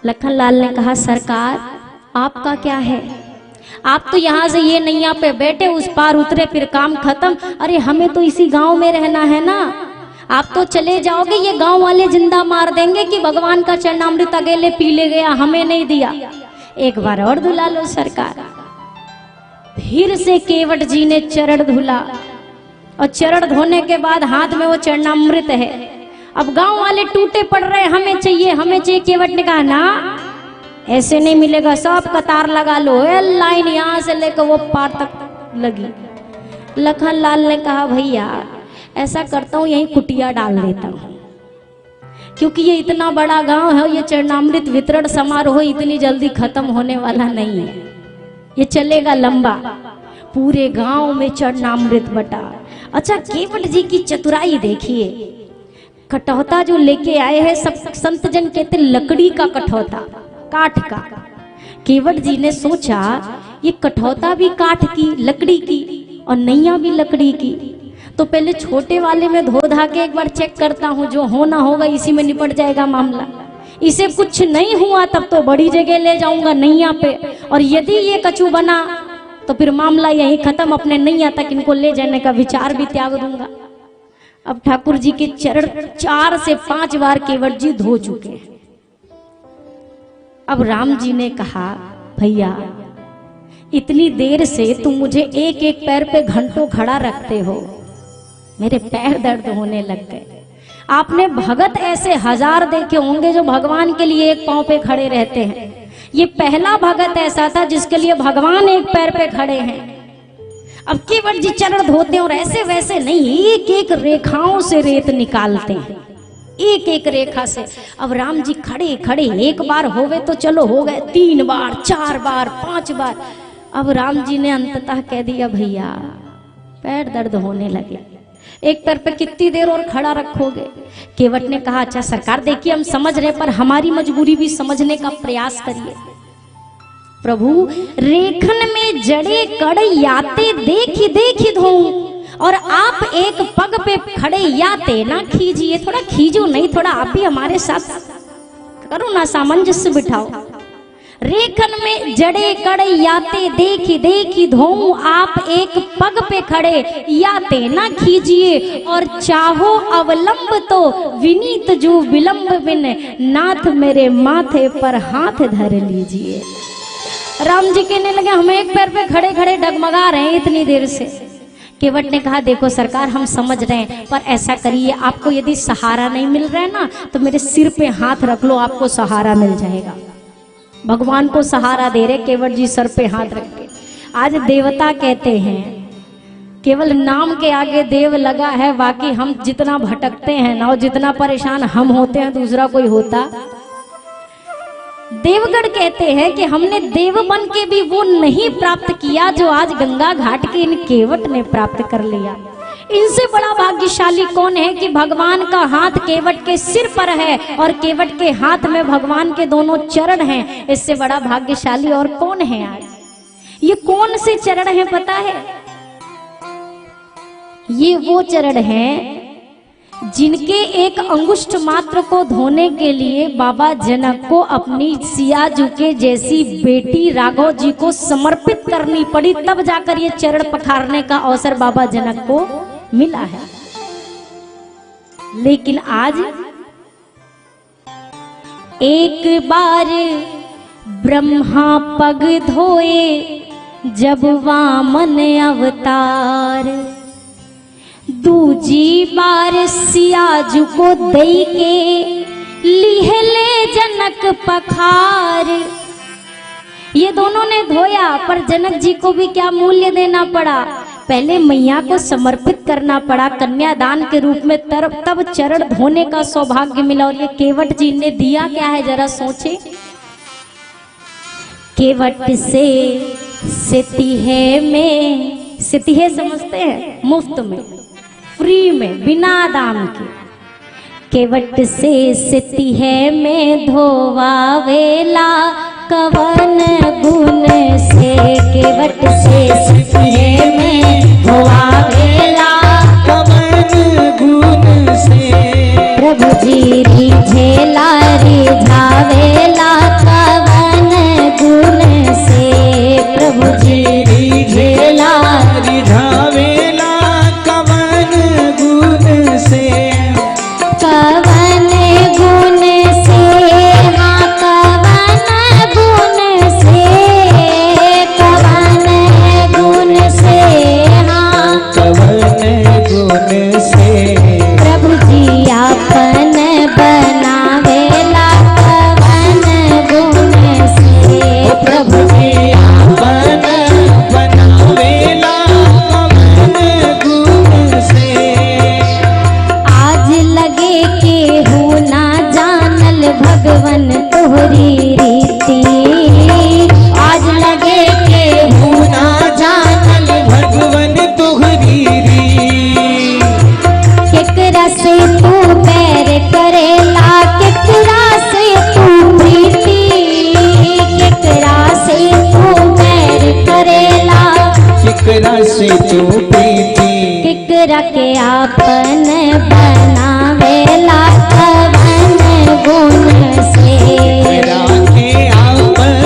लखन लाल ने कहा सरकार आपका क्या है, आप तो यहाँ से ये नैया पे बैठे, उस पार उतरे, फिर काम खत्म। अरे हमें तो इसी गांव में रहना है ना, आप तो चले जाओगे, ये गांव वाले जिंदा मार देंगे कि भगवान का चरणामृत अकेले पी ले गया, हमें नहीं दिया। एक बार और धुला लो सरकार। फिर से केवट जी ने चरण धुला और चरण धोने के बाद हाथ में वो चरणामृत है। अब गांव वाले टूटे पड़ रहे, हमें चाहिए हमें चाहिए। केवट ने कहा ना, ऐसे नहीं मिलेगा, सब कतार लगा लो, लाइन यहाँ से लेकर वो पार तक लगी। लखन लाल ने कहा भैया ऐसा करता हूँ, यहीं कुटिया डाल देता हूँ, क्योंकि ये इतना बड़ा गांव है, ये चरणामृत वितरण समारोह इतनी जल्दी खत्म होने वाला नहीं है, ये चलेगा लंबा। पूरे गांव में चरणामृत बटा। अच्छा केवट जी की चतुराई देखिए, कटौता जो लेके आए हैं, सब संत जन कहते लकड़ी का कटौता, काठ का। केवट जी ने सोचा ये कटौता भी काठ की, लकड़ी की, और नैया भी लकड़ी की, तो पहले छोटे वाले में धो धा के एक बार चेक करता हूँ, जो होना होगा इसी में निपट जाएगा मामला। इसे कुछ नहीं हुआ तब तो बड़ी जगह ले जाऊंगा नैया पे, और यदि ये कछू बना तो फिर मामला यहीं खत्म, अपने नैया तक इनको ले जाने का विचार भी त्याग दूंगा। अब ठाकुर जी के चरण 4 से 5 बार केवट जी धो चुके हैं। अब राम जी ने कहा भैया इतनी देर से तुम मुझे एक एक पैर पे घंटों खड़ा रखते हो, मेरे पैर दर्द होने लग गए। आपने भगत ऐसे 1000 देखे होंगे जो भगवान के लिए एक पांव पे खड़े रहते हैं, ये पहला भगत ऐसा था जिसके लिए भगवान एक पैर पे खड़े हैं। अब केवट जी चरण धोते हैं और ऐसे वैसे नहीं, एक एक रेखाओं से रेत निकालते हैं, एक एक रेखा से। अब राम जी खड़े खड़े, एक बार हो गए तो चलो हो गए, 3 बार 4 बार 5 बार। अब राम जी ने अंततः कह दिया भैया पैर दर्द होने लगे, एक पैर पे कितनी देर और खड़ा रखोगे? केवट ने कहा अच्छा सरकार देखिए हम समझ रहे, पर हमारी मजबूरी भी समझने का प्रयास करिए। प्रभु रेखन में जड़े कड़ याते देखी देखी धोऊं, और आप एक पग पे खड़े याते ना खींचिए, थोड़ा खींचो नहीं, थोड़ा आप भी हमारे साथ करो ना, सामंजस्य बिठाओ। रेखन में जड़े कड़ याते देखी देखी धोऊं, आप एक पग पे खड़े याते ना खींचिए, और चाहो अवलंब तो विनीत जो विलंब बिन, नाथ मेरे माथे पर हाथ धर लीजिए। राम जी कहने लगे हमें एक पैर पे खड़े खड़े डगमगा रहे हैं इतनी देर से। केवट ने कहा देखो सरकार हम समझ रहे हैं, पर ऐसा करिए आपको यदि सहारा नहीं मिल रहा है ना, तो मेरे सिर पे हाथ रख लो, आपको सहारा मिल जाएगा। भगवान को सहारा दे रहे केवट जी, सर पे हाथ रख के। आज देवता कहते हैं, केवल नाम के आगे देव लगा है, बाकी हम जितना भटकते हैं ना और जितना परेशान हम होते हैं दूसरा कोई होता। देवगढ़ कहते हैं कि हमने देव बन के भी वो नहीं प्राप्त किया जो आज गंगा घाट के इन केवट ने प्राप्त कर लिया। इनसे बड़ा भाग्यशाली कौन है कि भगवान का हाथ केवट के सिर पर है और केवट के हाथ में भगवान के दोनों चरण हैं। इससे बड़ा भाग्यशाली और कौन है आज? ये कौन से चरण हैं पता है? ये वो चरण हैं जिनके एक अंगुष्ठ मात्र को धोने के लिए बाबा जनक को अपनी सियाजू के जैसी बेटी राघव जी को समर्पित करनी पड़ी, तब जाकर ये चरण पखारने का अवसर बाबा जनक को मिला है। लेकिन आज एक बार ब्रह्मा पग धोए जब वामन अवतार, दूजी बार सियाजू को दई के लिहले जनक पखार। ये दोनों ने धोया, पर जनक जी को भी क्या मूल्य देना पड़ा? पहले मैया को समर्पित करना पड़ा कन्यादान के रूप में, तब चरण धोने का सौभाग्य मिला। और ये केवट जी ने दिया क्या है जरा सोचे। केवट से सितिहे में, सितिहे समझते हैं? मुफ्त में, फ्री में, बिना दाम के। केवट से सितिहे में धोवावेला कवन गुण से, केवट से सितिहे में धोवावेला कवन गुण से। प्रभु जी रिझेला रिझावेला कवन गुण से, प्रभु जी रिझेला रिझावेला कवन गुण से। कवन गुण से, हाँ कवन गुण से, कवन गुण से, हाँ कवन गुण से। प्रभु जी आपन बनावेला कवन गुण से, प्रभु जी आपन बनावेला कवन गुण से। आज लगे केहू ना जानल भगवन तोहरी रीति, आज लगे केहू ना जानल भगवन तुहरी री। केकरा से तू बैर करेला, केकरा से तू प्रीति, केकरा से तू बैर करेला, केकरा से तू प्रीति। केकरा के आपन बनावेला कवन गुण से, केकरा के आपन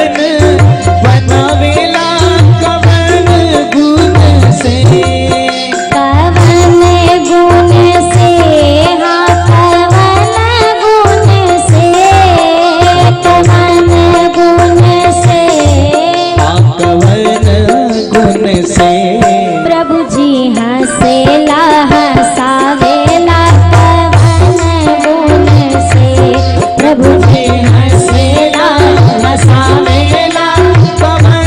बनावेला कवन गुण से। कवन गुण से, हाँ कवन गुण से, कवन गुण से, कवन गुण से। प्रभु जी हंसेला हंसावेला कवन गुण से, प्रभु जी हंसेला हंसावेला कवन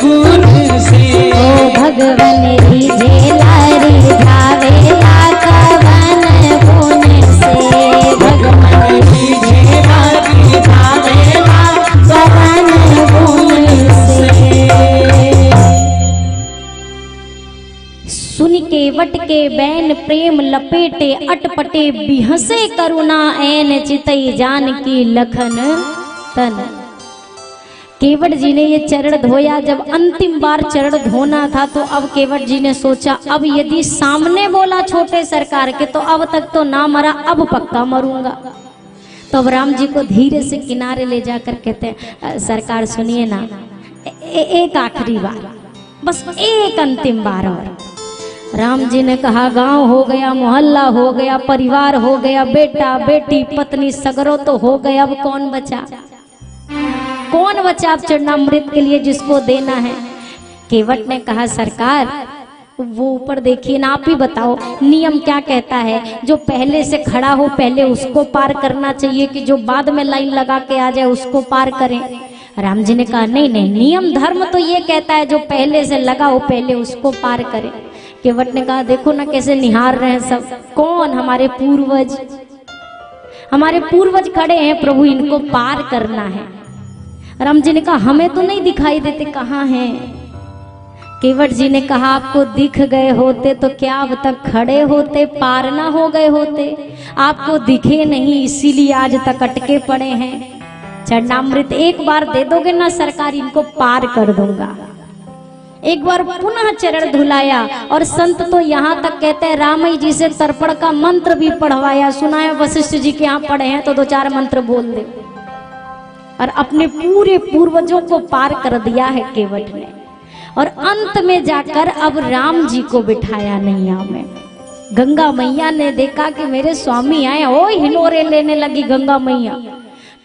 गुण से। ओ भगवन रिझेला रिझावेला कवन गुण से, भगवन रिझेला रिझावेला कवन गुण से। सुन केवट के बैन प्रेम लपेटे अटपटे, बिहसे करुणा ऐन चितई जान की लखन तन। केवट जी ने ये चरण धोया, जब अंतिम बार चरण धोना था तो अब केवट जी ने सोचा अब यदि सामने बोला छोटे सरकार के तो अब तक तो ना मरा, अब पक्का मरूंगा। तो अब राम जी को धीरे से किनारे ले जाकर कहते हैं सरकार सुनिए ना, एक आखिरी बार, बस एक अंतिम बार और। राम जी ने कहा गांव हो गया, मोहल्ला हो गया, परिवार हो गया, बेटा बेटी पत्नी सगरो तो हो गया, अब कौन बचा? कौन बचा आप चरणामृत के लिए जिसको देना है? केवट ने कहा सरकार वो ऊपर देखिए ना, आप ही बताओ नियम क्या कहता है? जो पहले से खड़ा हो पहले उसको पार करना चाहिए कि जो बाद में लाइन लगा के आ जाए उसको पार करें? राम जी ने कहा नहीं नहीं, नियम धर्म तो ये कहता है जो पहले से लगा हो पहले उसको पार करें। केवट ने कहा देखो ना कैसे निहार रहे हैं सब, कौन? हमारे पूर्वज, हमारे पूर्वज खड़े हैं प्रभु, इनको पार करना है। राम जी ने कहा हमें तो नहीं दिखाई देते, कहाँ हैं? केवट जी ने कहा आपको दिख गए होते तो क्या अब तक खड़े होते, पार ना हो गए होते। आपको दिखे नहीं इसीलिए आज तक अटके पड़े हैं। चरणामृत एक बार दे दोगे ना सरकार, इनको पार कर दूंगा। एक बार पुनः चरण धुलाया और संत तो यहाँ तक कहते हैं रामई जी से तर्पण का मंत्र भी पढ़वाया, सुनाया। वशिष्ठ जी के यहाँ पढ़े हैं तो 2-4 मंत्र बोल दे, और अपने पूरे पूर्वजों को पार कर दिया है केवट ने। और अंत में जाकर अब राम जी को बिठाया नैया में। गंगा मैया ने देखा कि मेरे स्वामी आए, ओ हिलोरे लेने लगी गंगा मैया।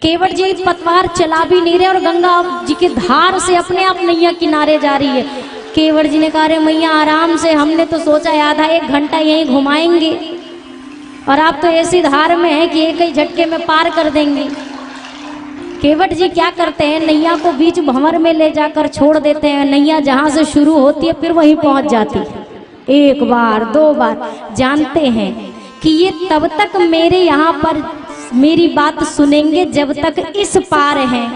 केवट जी पतवार चला भी नहीं रहे और गंगा जी के धार से अपने आप नैया किनारे जा रही है। केवट जी ने कहा अरे मैया आराम से, हमने तो सोचा आधा 1 घंटा यहीं घुमाएंगे और आप तो ऐसी धार में है कि एक ही झटके में पार कर देंगे। केवट जी क्या करते हैं, नैया को बीच भंवर में ले जाकर छोड़ देते हैं। नैया जहां से शुरू होती है फिर वहीं पहुंच जाती है। 1 बार 2 बार जानते हैं कि ये तब तक मेरे यहाँ पर मेरी बात सुनेंगे जब तक इस पार हैं,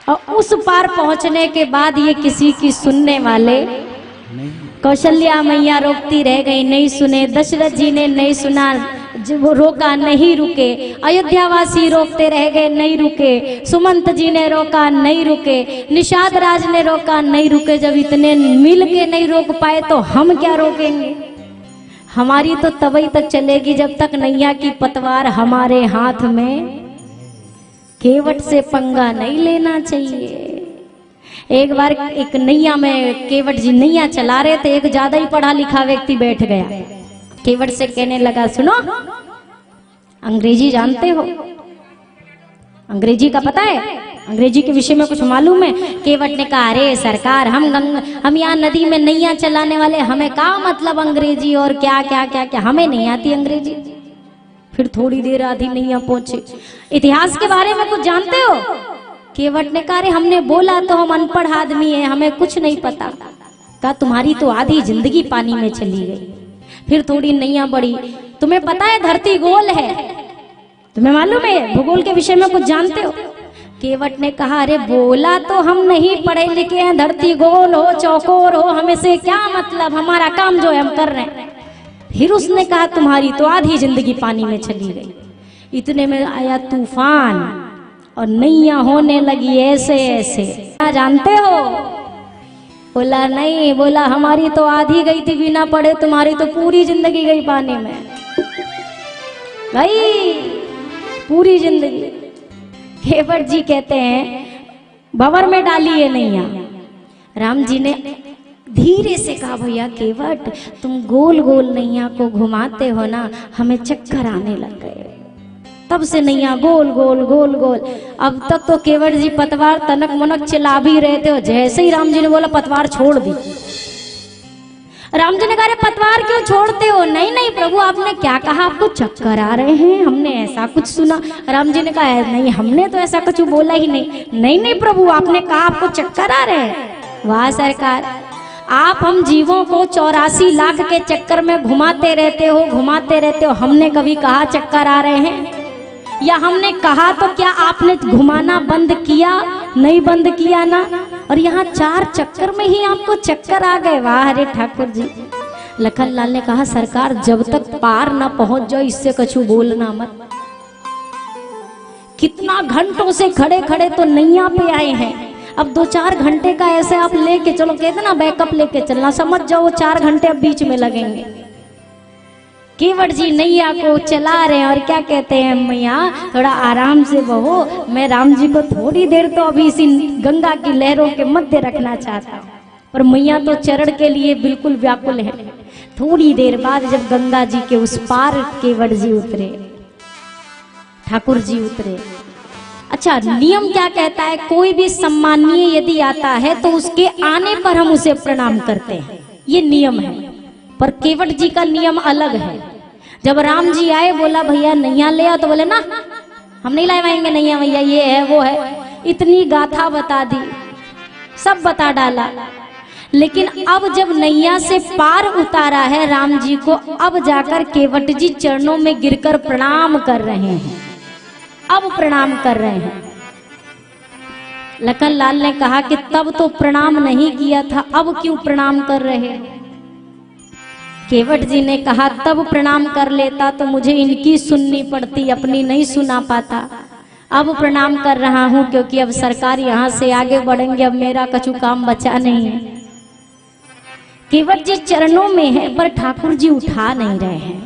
और उस पार पहुंचने के बाद ये किसी की सुनने वाले। कौशल्या मैया रोकती रह गई, नहीं सुने। दशरथ जी ने नहीं सुना, वो रोका, नहीं रुके। अयोध्यावासी रोकते रह गए, नहीं रुके। सुमंत जी ने रोका, नहीं रुके। निषाद राज ने रोका, नहीं रुके। जब इतने मिल के नहीं रोक पाए तो हम क्या रोकेंगे? हमारी तो तभी तक चलेगी जब तक नैया की पतवार हमारे हाथ में। केवट से पंगा नहीं लेना चाहिए। एक बार एक नैया में केवट जी नैया चला रहे थे, एक ज्यादा ही पढ़ा लिखा व्यक्ति बैठ गया। केवट से कहने लगा सुनो, अंग्रेजी जानते हो? अंग्रेजी का पता है? अंग्रेजी के विषय में कुछ मालूम है? केवट ने कहा अरे सरकार, हम यहाँ नदी में नैया चलाने वाले, हमें क्या मतलब अंग्रेजी और क्या क्या क्या क्या, हमें नहीं आती अंग्रेजी। फिर थोड़ी देर आधी नैया पहुंचे। इतिहास के बारे में कुछ जानते हो? केवट ने कहा अरे हमने बोला तो हम अनपढ़ आदमी है, हमें कुछ नहीं पता। कहा तुम्हारी तो आधी जिंदगी पानी में चली गई। फिर थोड़ी नैया बढ़ी। तुम्हें पता है धरती गोल है? तुम्हें मालूम है? भूगोल के विषय में कुछ जानते हो? केवट ने कहा अरे बोला तो हम नहीं पढ़े लिखे हैं, धरती गोल हो चौकोर हो हमें से क्या मतलब, हमारा काम जो है हम कर रहे हैं। फिर उसने कहा तुम्हारी तो आधी जिंदगी पानी में चली गई। इतने में आया तूफान और नैया होने लगी ऐसे ऐसे। क्या जानते हो? बोला नहीं। बोला हमारी तो आधी गई थी बिना पढ़े, तुम्हारी तो पूरी जिंदगी गई पानी में भाई, पूरी जिंदगी। केवट जी कहते हैं भंवर में डाली है नैया। राम जी ने धीरे से कहा भैया केवट तुम गोल गोल नैया को घुमाते हो ना, हमें चक्कर आने लग गए। तब से नैया गोल गोल गोल गोल। अब तक तो केवट जी पतवार तनक मनक चला भी रहे थे, जैसे ही राम जी ने बोला पतवार छोड़ दी। राम जी ने कहा पतवार क्यों छोड़ते हो? नहीं नहीं प्रभु आपने क्या कहा, आपको चक्कर आ रहे हैं, हमने ऐसा कुछ सुना। राम जी ने कहा नहीं हमने तो ऐसा कुछ बोला ही नहीं। नहीं नहीं प्रभु आपने कहा आपको चक्कर आ रहे हैं। वाह सरकार, आप हम जीवों को 84 लाख के चक्कर में घुमाते रहते हो, घुमाते रहते हो। हमने कभी कहा चक्कर आ रहे हैं? या हमने कहा तो क्या आपने घुमाना बंद किया? नहीं बंद किया ना। और यहाँ 4 चक्कर में ही आपको चक्कर आ गए। वाह अरे ठाकुर जी। लखन लाल ने कहा सरकार जब तक पार ना पहुंच जाओ इससे कछु बोलना मत। कितना घंटों से खड़े खड़े तो नैया पे आए हैं, अब 2-4 घंटे का ऐसे आप लेके चलो, कहते ना बैकअप लेके चलना, समझ जाओ 4 घंटे अब बीच में लगेंगे। केवट जी नैया को चला रहे हैं और क्या कहते हैं मैया थोड़ा आराम से बहो, मैं राम जी को थोड़ी देर तो अभी इसी गंगा की लहरों के मध्य रखना चाहता हूँ। पर मैया तो चरण के लिए बिल्कुल व्याकुल है। थोड़ी देर बाद जब गंगा जी के उस पार केवट जी उतरे, ठाकुर जी उतरे। अच्छा नियम क्या कहता है, कोई भी सम्मानीय यदि आता है तो उसके आने पर हम उसे प्रणाम करते हैं, ये नियम है। पर केवट जी का नियम अलग है। जब राम जी आए बोला भैया नैया ले आओ, तो बोले ना हम नहीं लाएंगे नैया भैया, ये है वो है। इतनी गाथा बता दी, सब बता डाला। लेकिन अब जब नैया से पार उतारा है राम जी को, अब जाकर केवट जी चरणों में गिरकर प्रणाम कर रहे हैं। अब प्रणाम कर रहे हैं। लखन लाल ने कहा कि तब तो प्रणाम नहीं किया था, अब क्यों प्रणाम कर रहे हैं? केवट जी ने कहा तब प्रणाम कर लेता तो मुझे इनकी सुननी पड़ती, अपनी नहीं सुना पाता। अब प्रणाम कर रहा हूं क्योंकि अब सरकार यहाँ से आगे बढ़ेंगे, अब मेरा कछु काम बचा नहीं है। केवट जी चरणों में है पर ठाकुर जी उठा नहीं रहे हैं।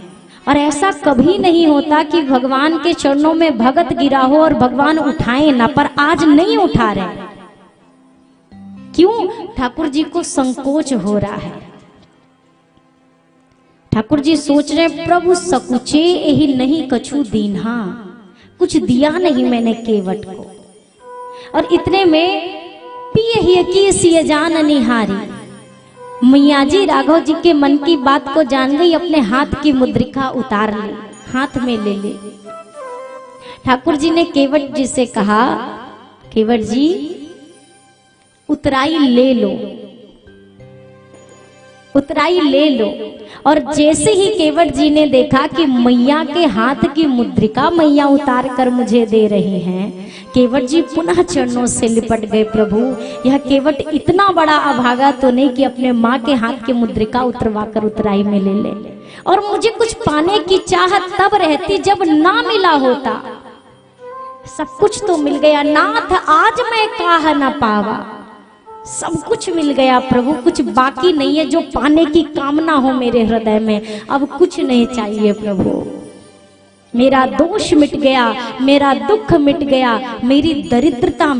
और ऐसा कभी नहीं होता कि भगवान के चरणों में भगत गिरा हो और भगवान उठाए ना, पर आज नहीं उठा रहे। क्यों? ठाकुर जी को संकोच हो रहा है। ठाकुर जी सोच रहे प्रभु सकुचे यही नहीं कछु दीन्हा, कुछ दिया नहीं मैंने केवट को। और इतने में पिए ही की सिय जान निहारी, मैया जी राघव जी के मन की बात को जान गई, अपने हाथ की मुद्रिका उतार ली, हाथ में ले ली। ठाकुर जी ने केवट जी से कहा केवट जी उतराई ले लो, उतराई ले लो। और जैसे ही केवट जी ने देखा कि मैया के हाथ की मुद्रिका मैया उतार कर मुझे दे रही हैं, केवट जी पुनः चरणों से लिपट गए। प्रभु यह केवट इतना बड़ा अभागा तो नहीं कि अपने माँ के हाथ की मुद्रिका उतरवा कर उतराई में ले ले। और मुझे कुछ पाने की चाहत तब रहती जब ना मिला होता। सब कुछ तो मिल गया, नाथ आज मैं काह न पावा, सब कुछ मिल गया प्रभु, कुछ बाकी नहीं है जो पाने की कामना हो मेरे हृदय में। अब कुछ नहीं चाहिए प्रभु, मेरा दोष मिट गया, मेरा दुख मिट गया, मेरी दरिद्रता